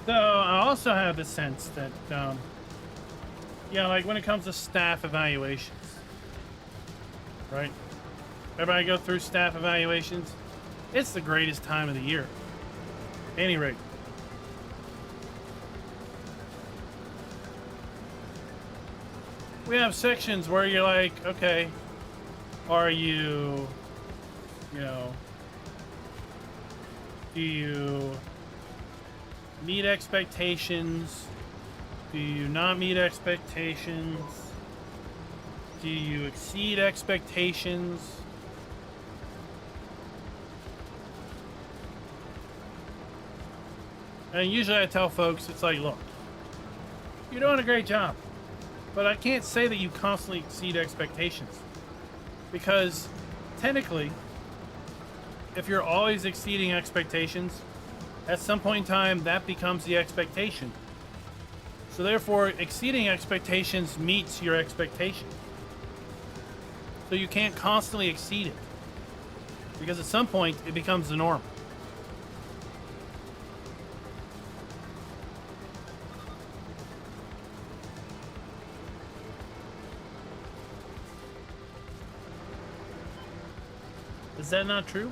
So I also have the sense that, yeah, like when it comes to staff evaluations, right? Everybody go through staff evaluations. It's the greatest time of the year. At any rate. We have sections where you're like, okay, are you, you know, do you meet expectations? Do you not meet expectations? Do you exceed expectations? And usually I tell folks, it's like, look, you're doing a great job, but I can't say that you constantly exceed expectations, because technically, if you're always exceeding expectations, at some point in time, that becomes the expectation. So therefore, exceeding expectations meets your expectation. So you can't constantly exceed it, because at some point, it becomes the norm. Is that not true?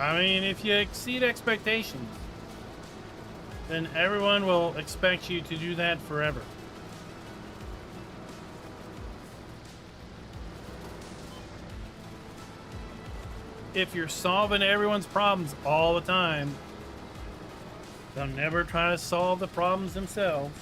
I mean, if you exceed expectations, then everyone will expect you to do that forever. If you're solving everyone's problems all the time, they'll never try to solve the problems themselves.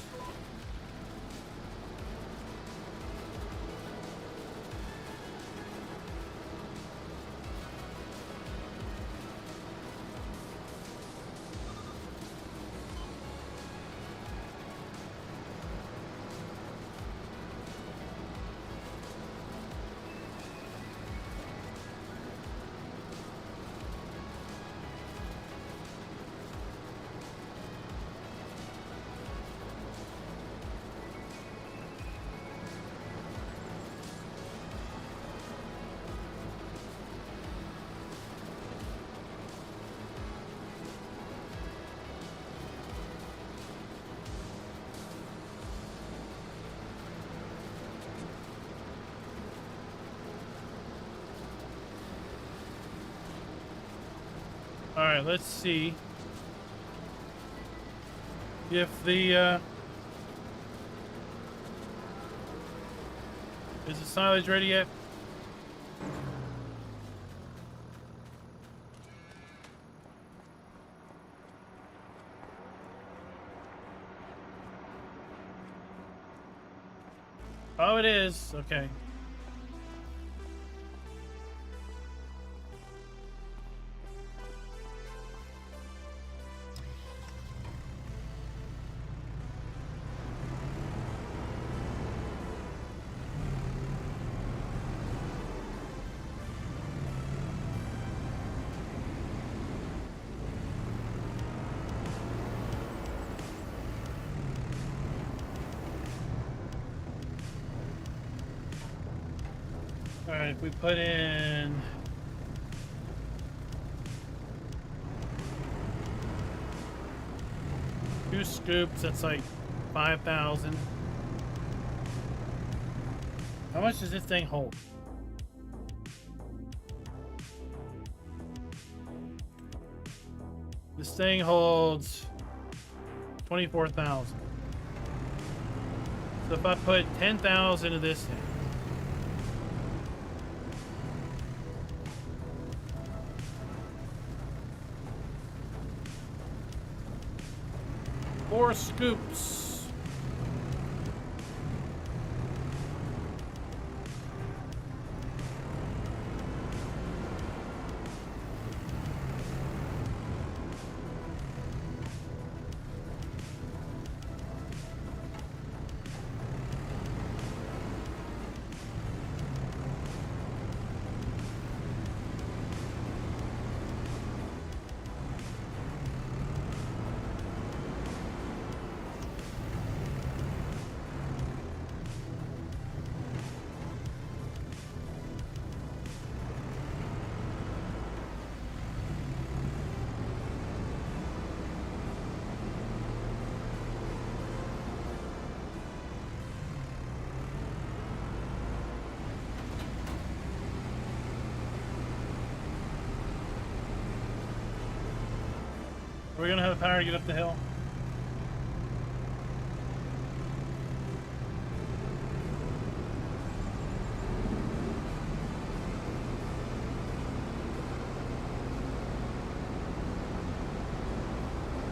All right, let's see if the is the silage ready yet? Oh, it is. Okay. All right, if we put in two scoops, that's like 5,000. How much does this thing hold? This thing holds 24,000. So if I put 10,000 of this in, four scoops. Are we gonna have the power to get up the hill?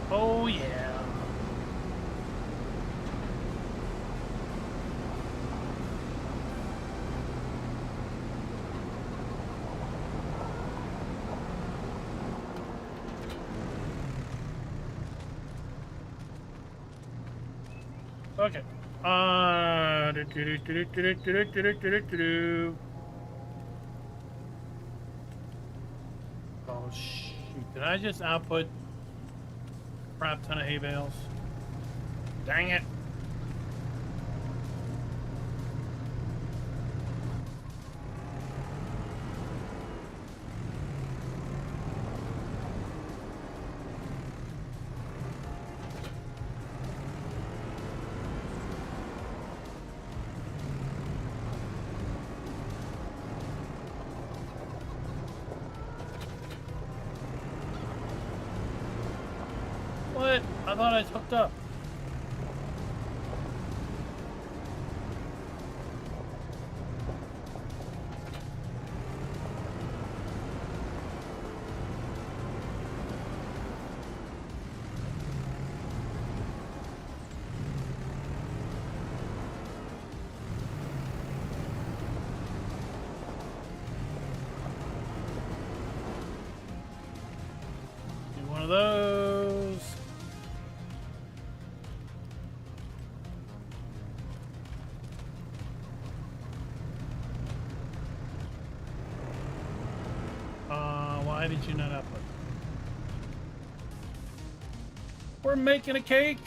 Oh yeah. Okay. Oh shoot! Did I just output a crap ton of hay bales? Dang it! I thought I was hooked up. Do one of those. Why did you not upload? We're making a cake.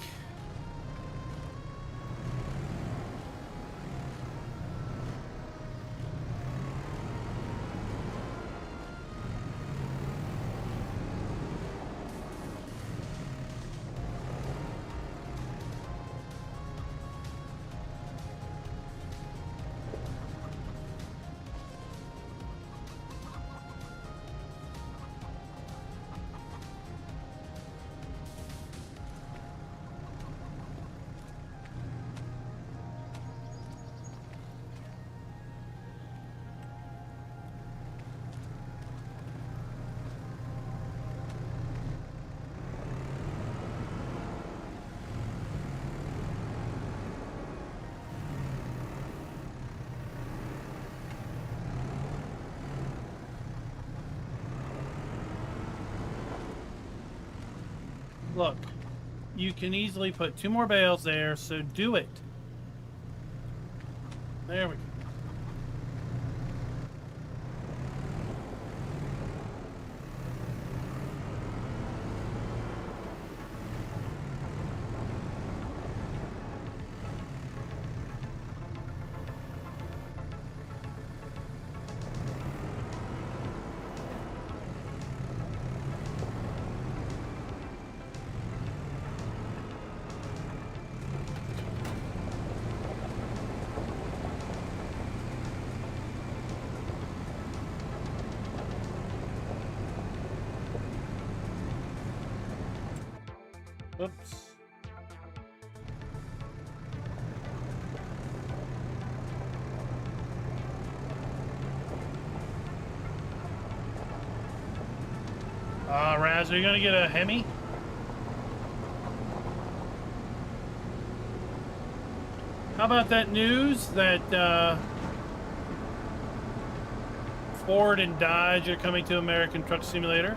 Look, you can easily put 2 more bales there, so do it. There we go. Oops. Raz, are you gonna get a Hemi? How about that news that Ford and Dodge are coming to American Truck Simulator?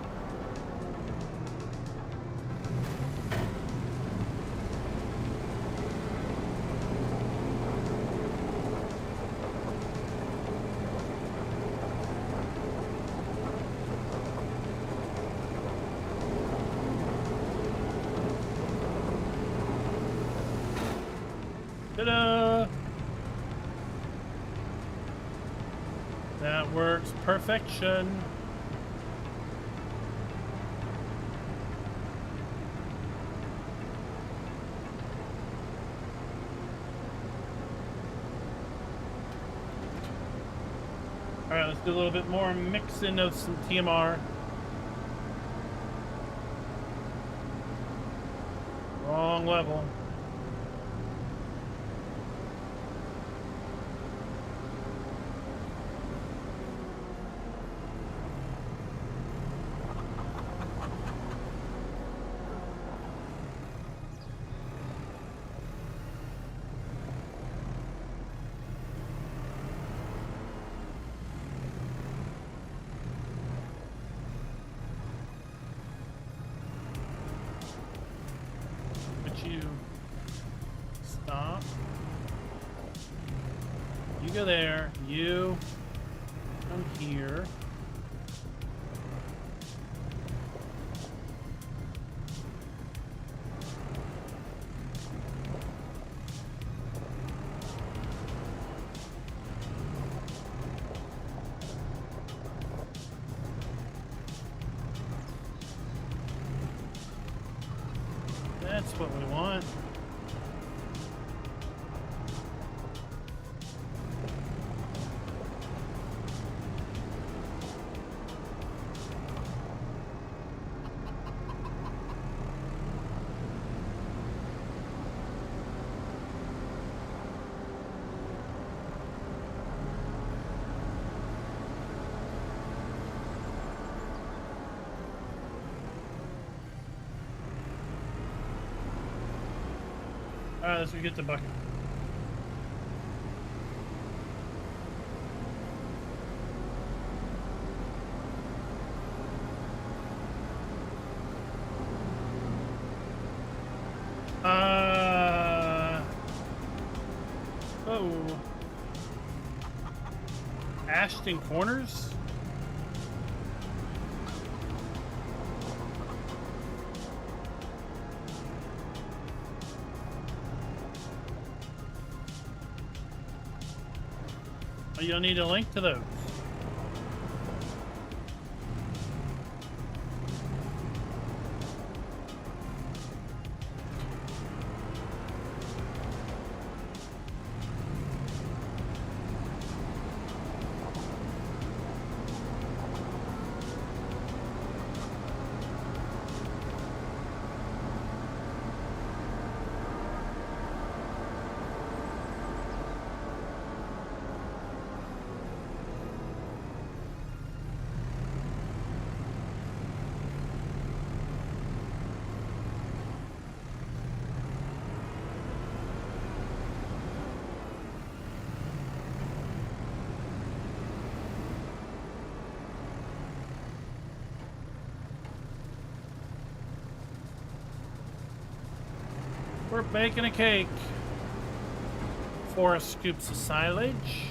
Ta-da! That works perfection. All right, let's do a little bit more mixing of some TMR. Wrong level. You stop. You go there. You come here. That's what we want. Alright, let's go get the bucket. Oh. Ashton Corners? Oh, you'll need a link to those. We're baking a cake. 4 scoops of silage.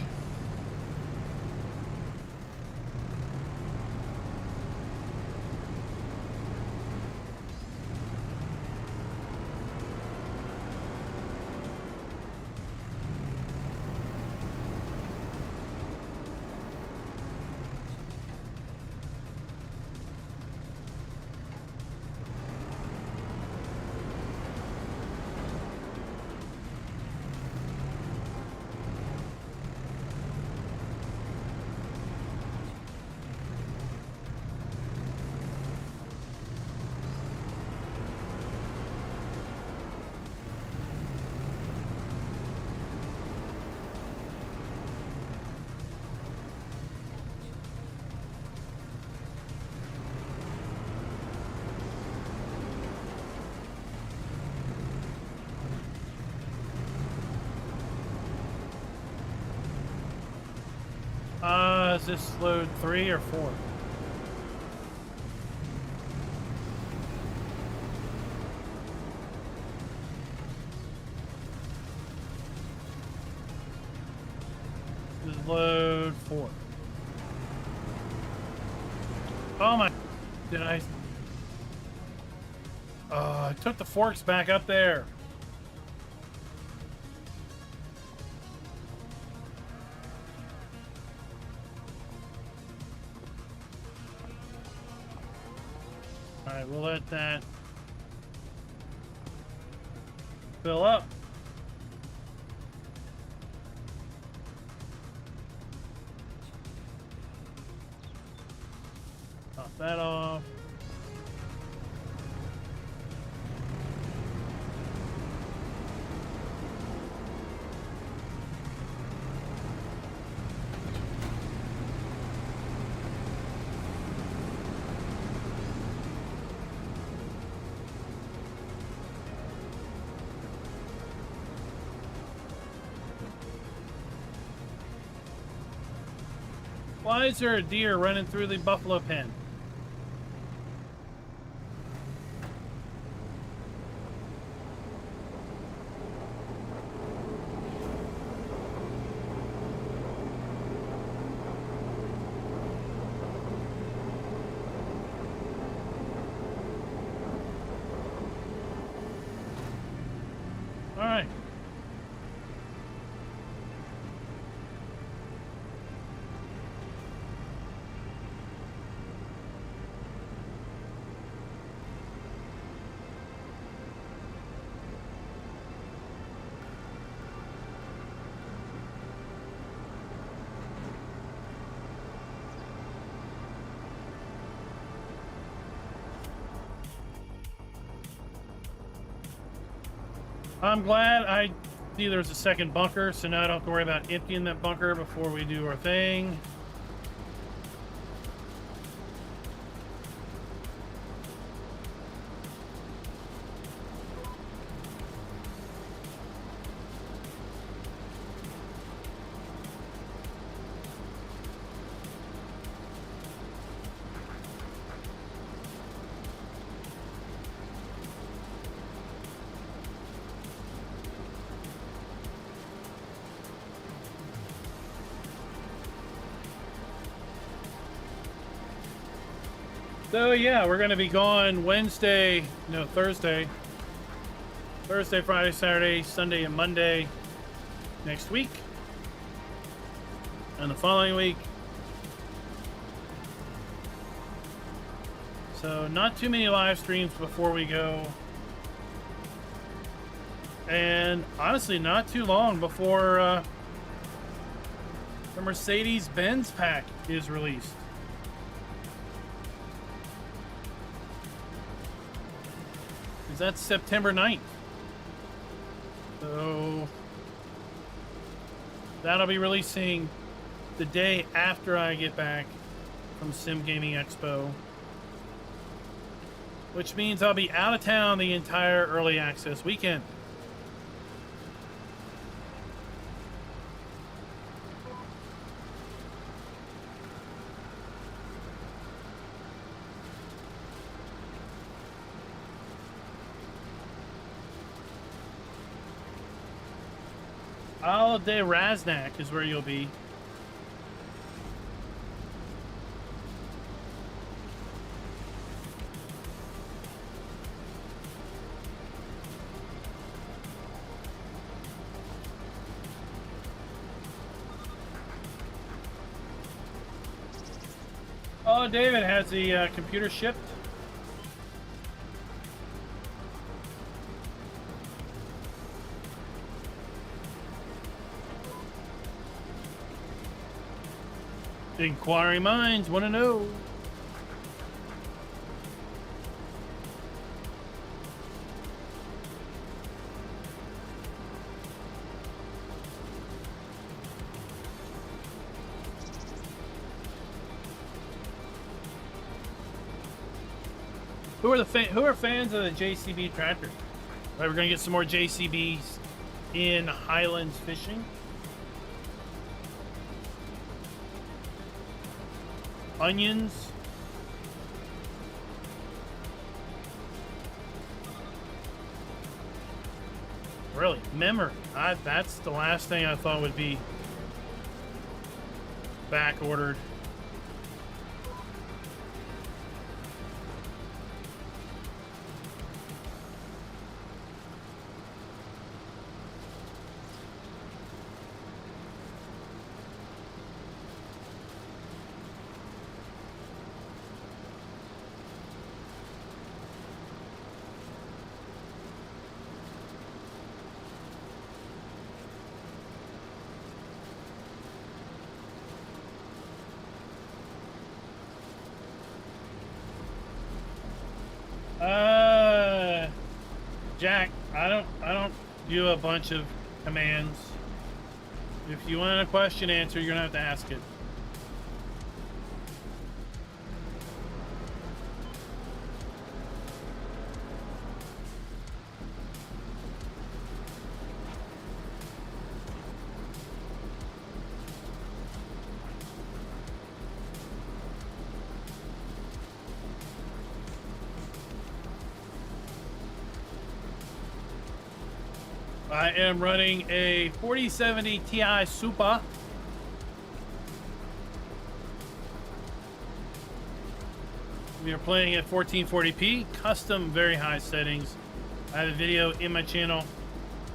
Is this load 3 or 4? This is load 4. Oh my, did I? Oh, I took the forks back up there. Alright, we'll let that fill up. Top that off. Why is there a deer running through the buffalo pen? All right. I'm glad I see there's a second bunker, so now I don't have to worry about emptying that bunker before we do our thing. So yeah, we're gonna be gone Wednesday, no, Thursday, Friday, Saturday, Sunday, and Monday next week, and the following week. So not too many live streams before we go, and honestly, not too long before the Mercedes-Benz pack is released. Because that's September 9th. So that'll be releasing the day after I get back from Sim Gaming Expo. Which means I'll be out of town the entire early access weekend. All day Raznak is where you'll be. Oh, David, has the computer shipped? Inquiring minds want to know. Who are fans of the JCB tractor? Right, we're gonna get some more JCBs in Highlands fishing. Onions. Really, memory. That's the last thing I thought would be back ordered. Jack, I don't do a bunch of commands. If you want a question answered, you're gonna have to ask it. I am running a 4070 Ti Super. We are playing at 1440p, custom very high settings. I have a video in my channel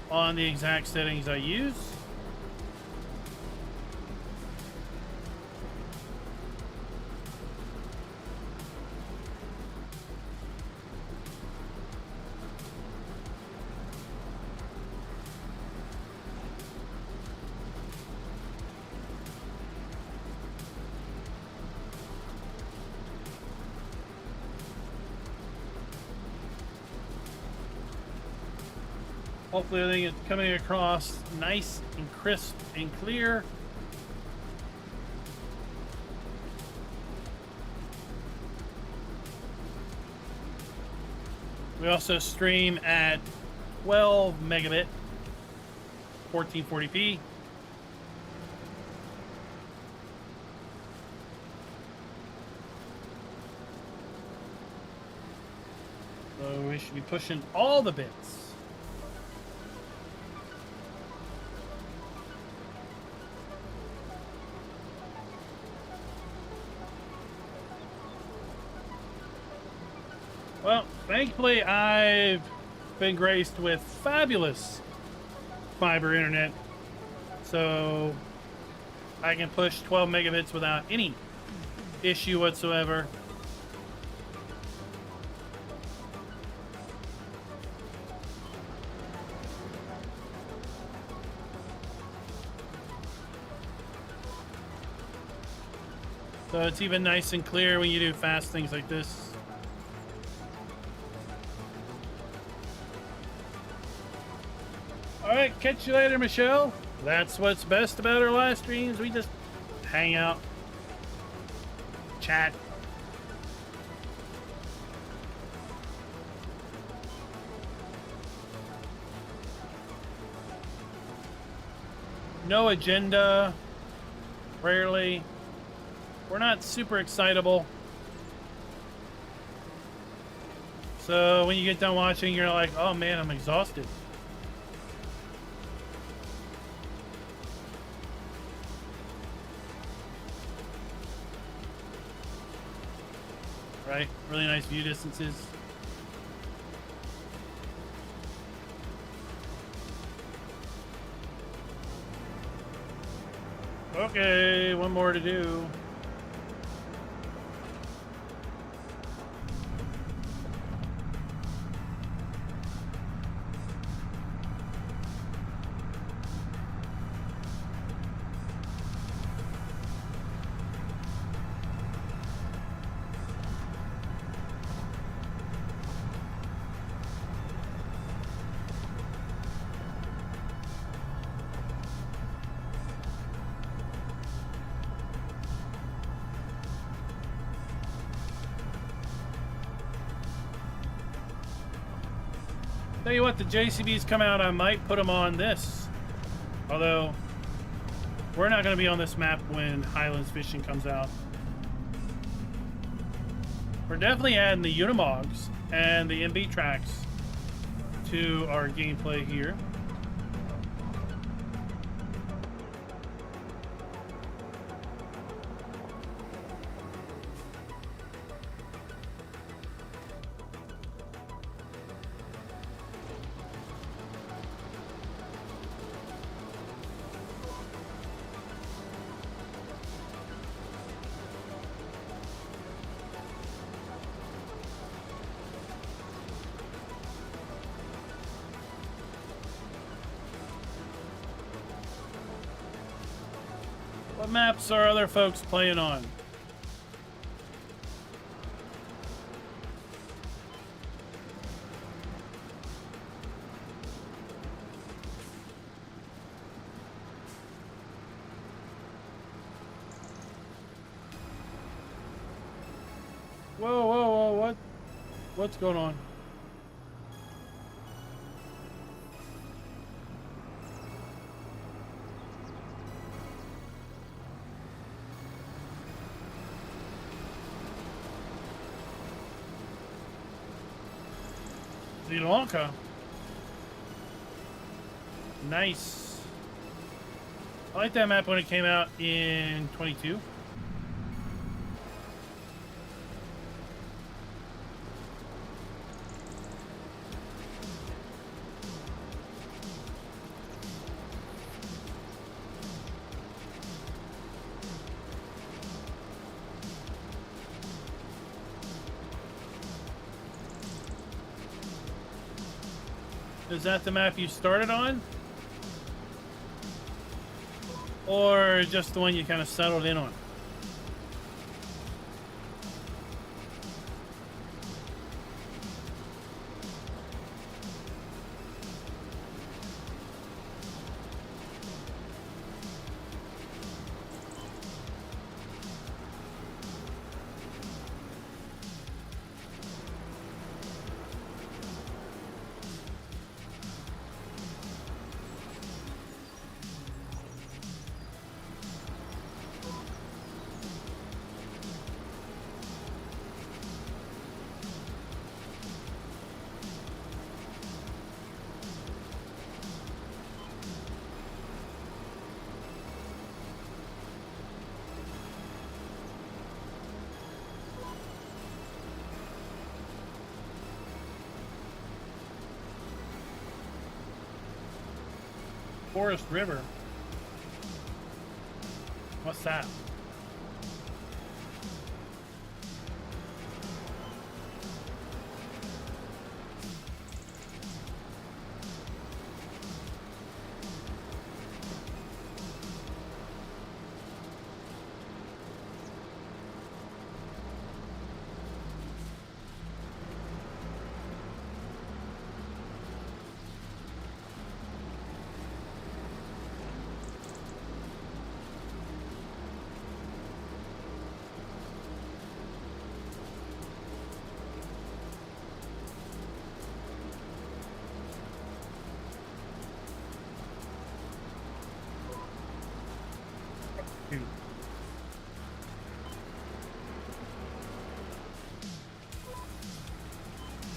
on the exact settings I use. Hopefully everything is coming across nice and crisp and clear. We also stream at 12 megabit, 1440p. So we should be pushing all the bits. Well, thankfully, I've been graced with fabulous fiber internet, so I can push 12 megabits without any issue whatsoever. So it's even nice and clear when you do fast things like this. All right, catch you later, Michelle. That's what's best about our live streams. We just hang out, chat. No agenda, rarely. We're not super excitable. So when you get done watching, you're like, oh man, I'm exhausted. Right? Really nice view distances. Okay, one more to do. Tell you what, the JCBs come out, I might put them on this. Although, we're not going to be on this map when Highlands Fishing comes out. We're definitely adding the Unimogs and the MB tracks to our gameplay here. What maps are other folks playing on? Whoa, whoa, whoa, what's going on? Sri Lanka. Nice. I like that map when it came out in 22. Is that the map you started on? Or just the one you kind of settled in on? Forest River. What's that?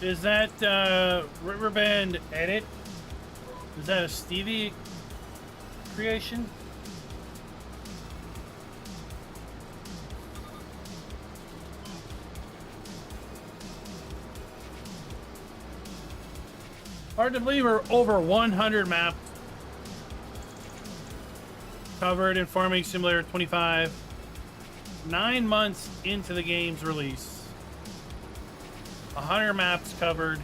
Is that Riverbend Edit? Is that a Stevie creation? Hard to believe we're over 100 maps covered in Farming Simulator 25. 9 months into the game's release. 100 maps covered.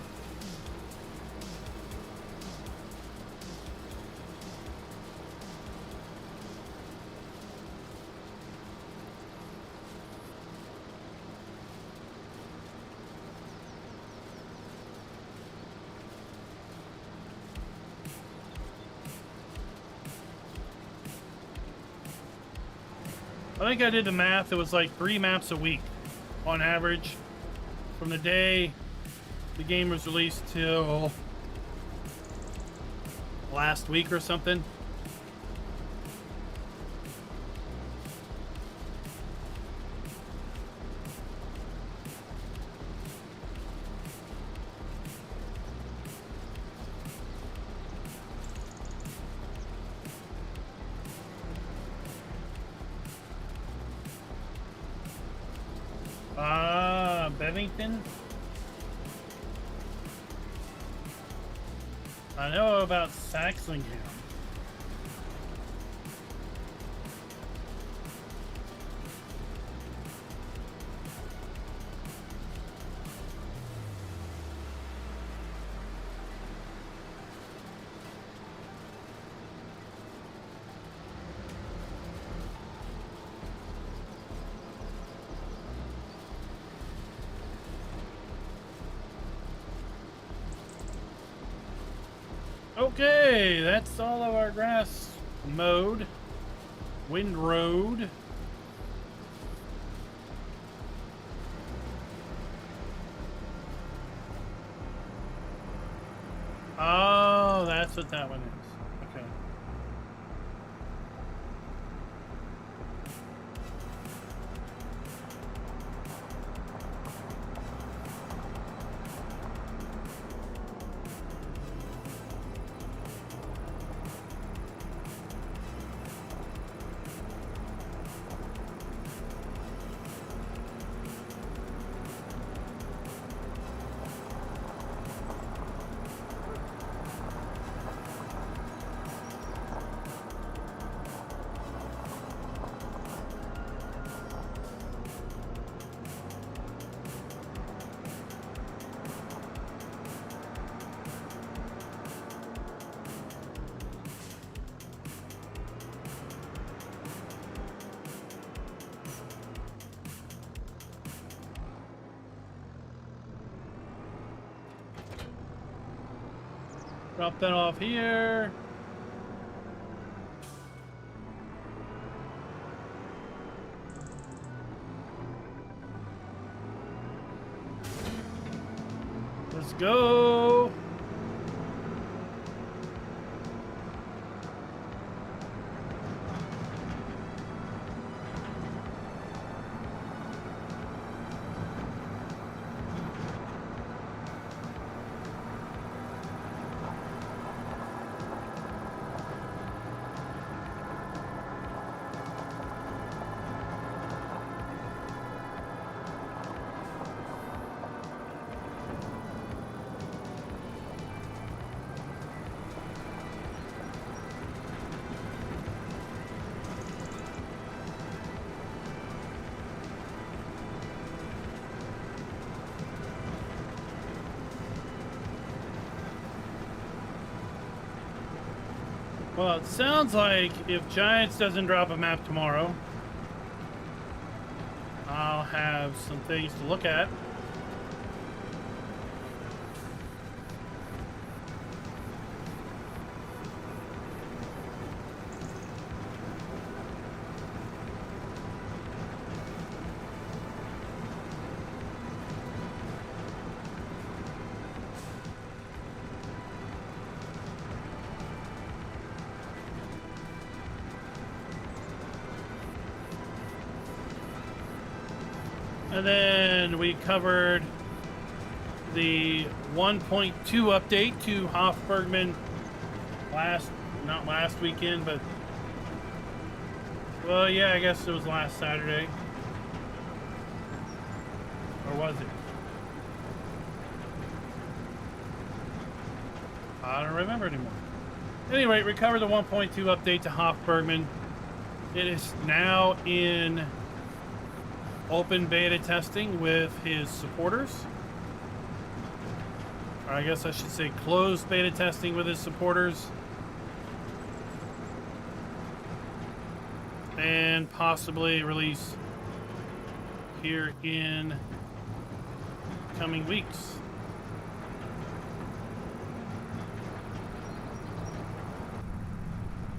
I think I did the math. It was like 3 maps a week on average from the day the game was released till last week or something. Bevington? I know about Saxlingham. Okay, that's all of our grass mowed. Windroad. Oh, that's what that one is. Okay. Drop that off here. Let's go. Well, it sounds like if Giants doesn't drop a map tomorrow, I'll have some things to look at. And then we covered the 1.2 update to Hofbergman not last weekend, but, well, yeah, I guess it was last Saturday. Or was it? I don't remember anymore. Anyway, we covered the 1.2 update to Hofbergman. It is now in open beta testing with his supporters. Or I guess I should say closed beta testing with his supporters. And possibly release here in coming weeks.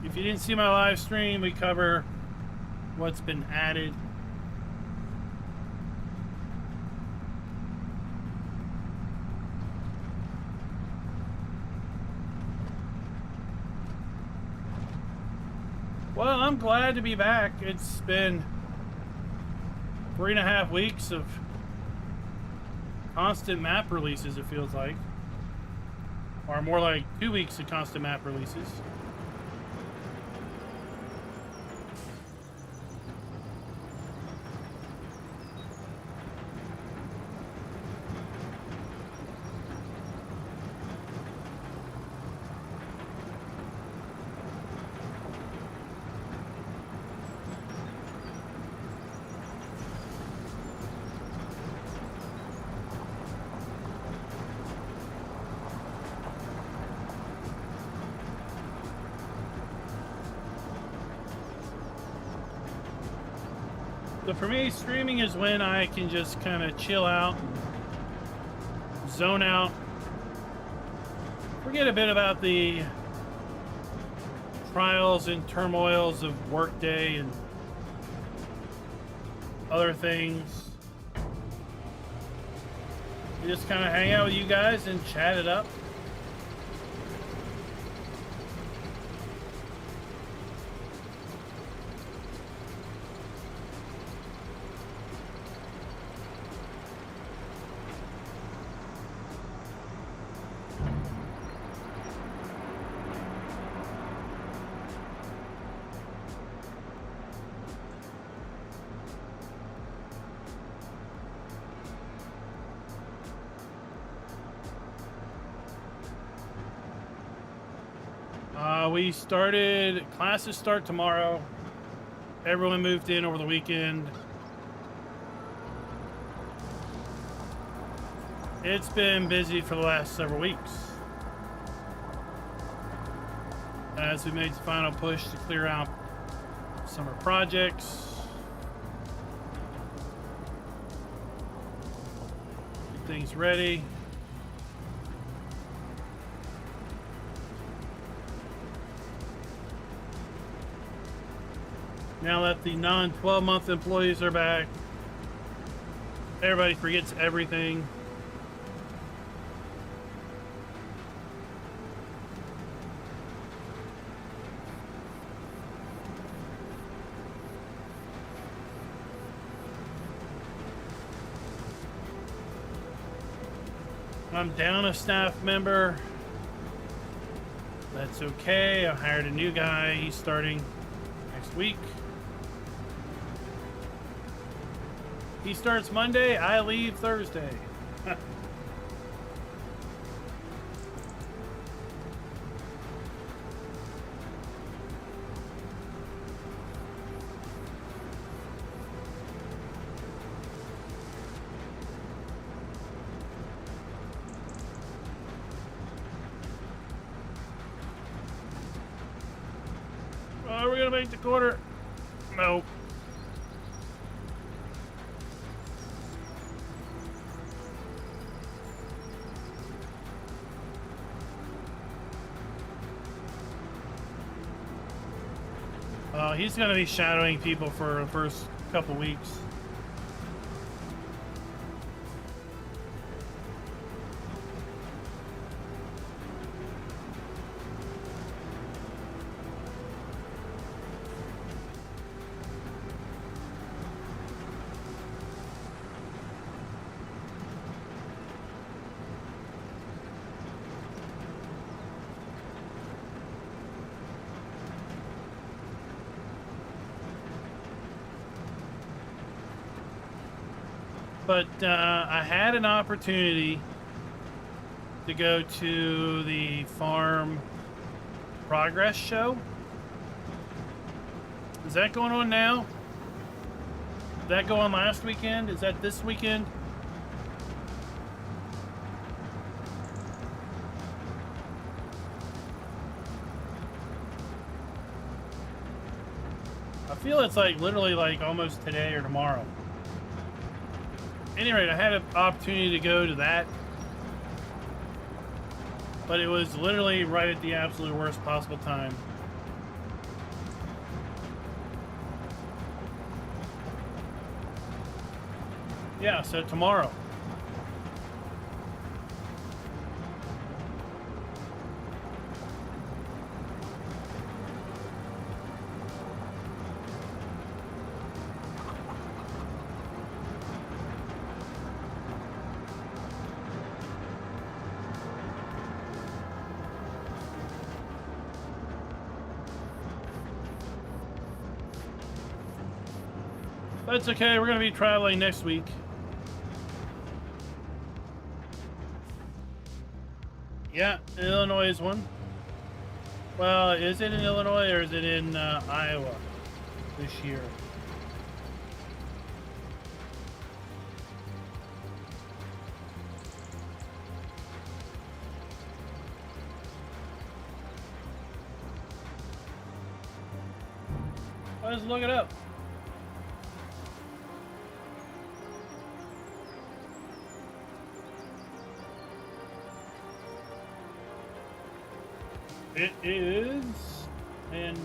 If you didn't see my live stream, we cover what's been added. Well, I'm glad to be back. It's been 3.5 weeks of constant map releases, it feels like. Or more like 2 weeks of constant map releases. So for me, streaming is when I can just kind of chill out, zone out, forget a bit about the trials and turmoils of workday and other things. We just kind of hang out with you guys and chat it up. We started, classes start tomorrow. Everyone moved in over the weekend. It's been busy for the last several weeks, as we made the final push to clear out summer projects, get things ready. Now that the non-12-month employees are back, everybody forgets everything. I'm down a staff member. That's okay. I hired a new guy. He's starting next week. He starts Monday, I leave Thursday. gonna make the quarter. No. He's gonna be shadowing people for the first couple weeks. But I had an opportunity to go to the farm progress show. Is that going on now? Did that go on last weekend? Is that this weekend? I feel it's like literally like almost today or tomorrow. At any rate, I had an opportunity to go to that, but it was literally right at the absolute worst possible time. Yeah, so tomorrow. That's okay, we're going to be traveling next week. Yeah, Illinois is one. Well, is it in Illinois or is it in Iowa this year? Let's look it up. It is in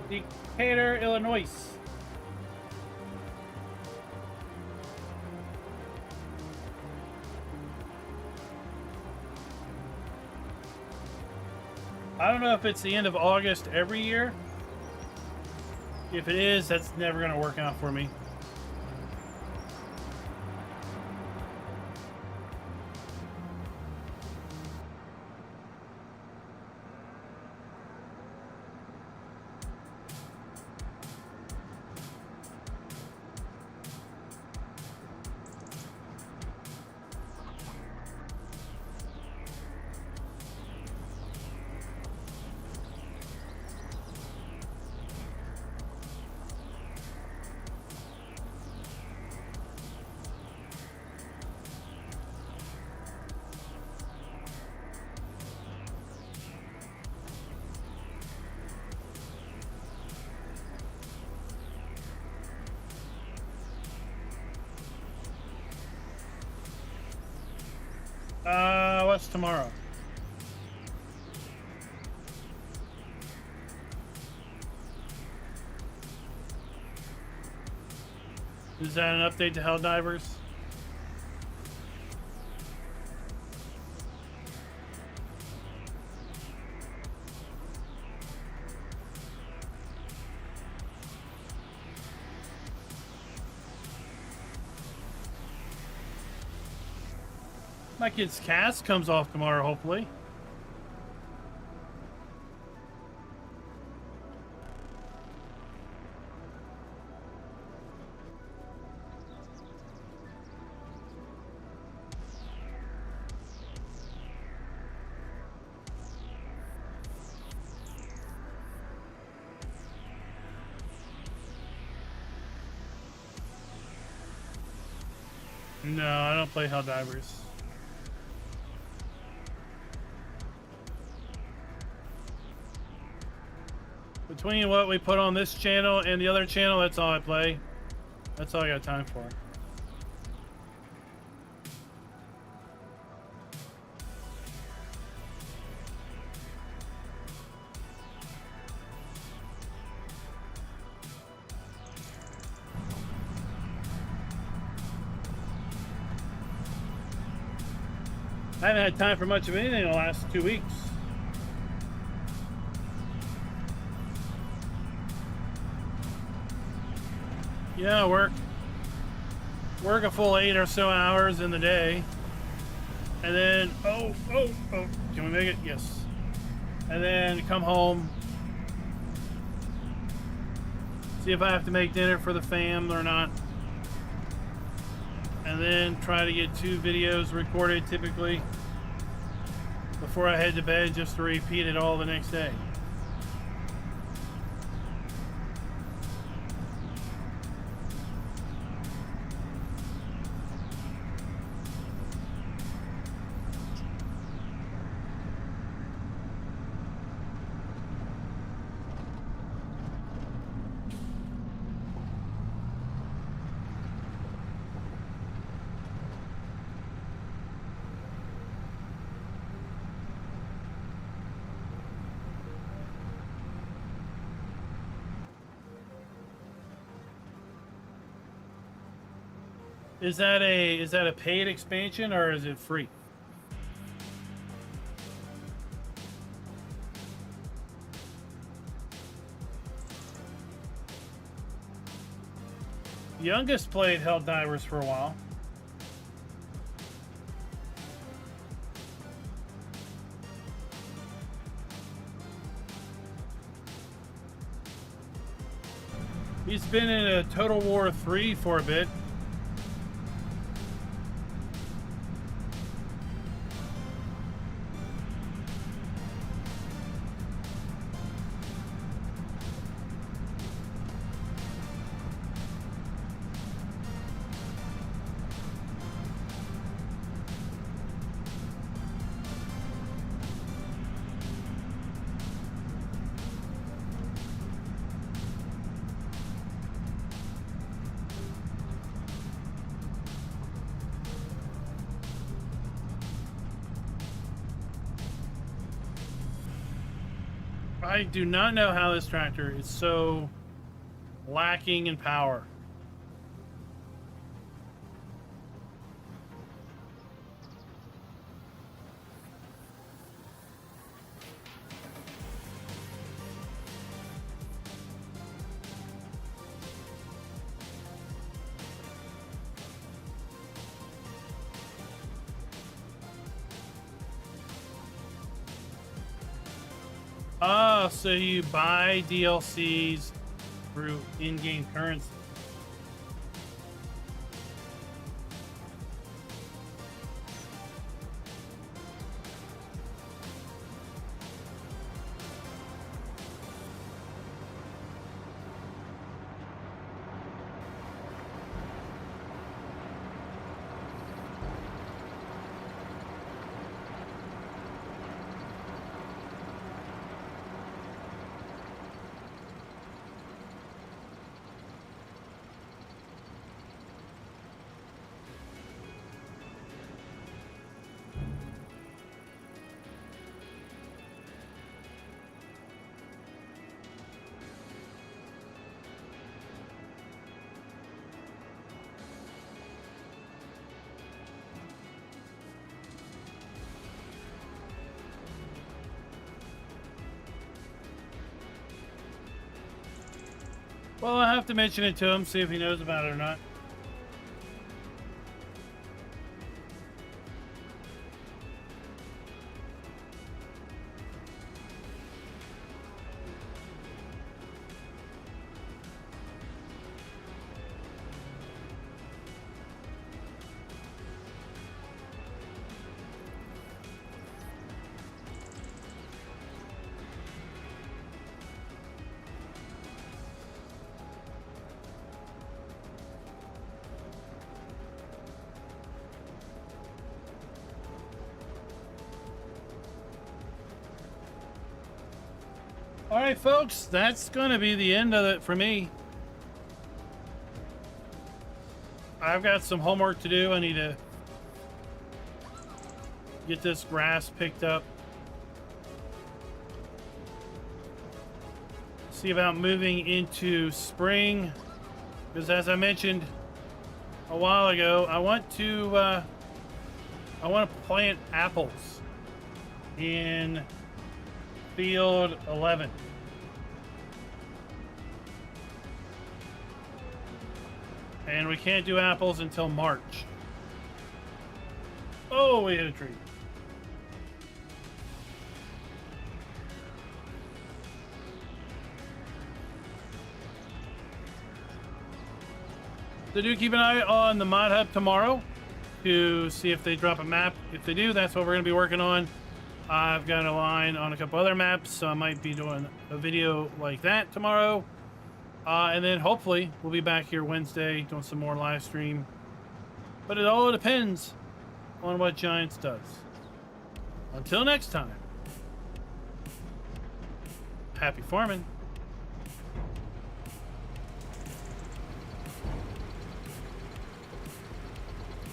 Decatur, Illinois. I don't know if it's the end of August every year. If it is, that's never going to work out for me. What's tomorrow? Is that an update to Helldivers? My kid's cast comes off tomorrow, hopefully. No, I don't play Helldivers. Between what we put on this channel and the other channel, that's all I play. That's all I got time for. I haven't had time for much of anything in the last 2 weeks. Yeah, work a full 8 or so hours in the day. And then, oh, can we make it? Yes. And then come home. See if I have to make dinner for the fam or not. And then try to get 2 videos recorded typically before I head to bed, just to repeat it all the next day. Is that a paid expansion or is it free? Youngest played Helldivers for a while. He's been in a Total War 3 for a bit. I do not know how this tractor is so lacking in power. Oh, so you buy DLCs through in-game currency. Well, I have to mention it to him, see if he knows about it or not. All right, folks, that's going to be the end of it for me. I've got some homework to do. I need to get this grass picked up. See about moving into spring, because as I mentioned a while ago, I want to plant apples in field 11. And we can't do apples until March. Oh, we hit a tree. So do keep an eye on the mod hub tomorrow to see if they drop a map. If they do, that's what we're going to be working on. I've got a line on a couple other maps, so I might be doing a video like that tomorrow. And then hopefully we'll be back here Wednesday doing some more live stream. But it all depends on what Giants does. Until next time, happy farming.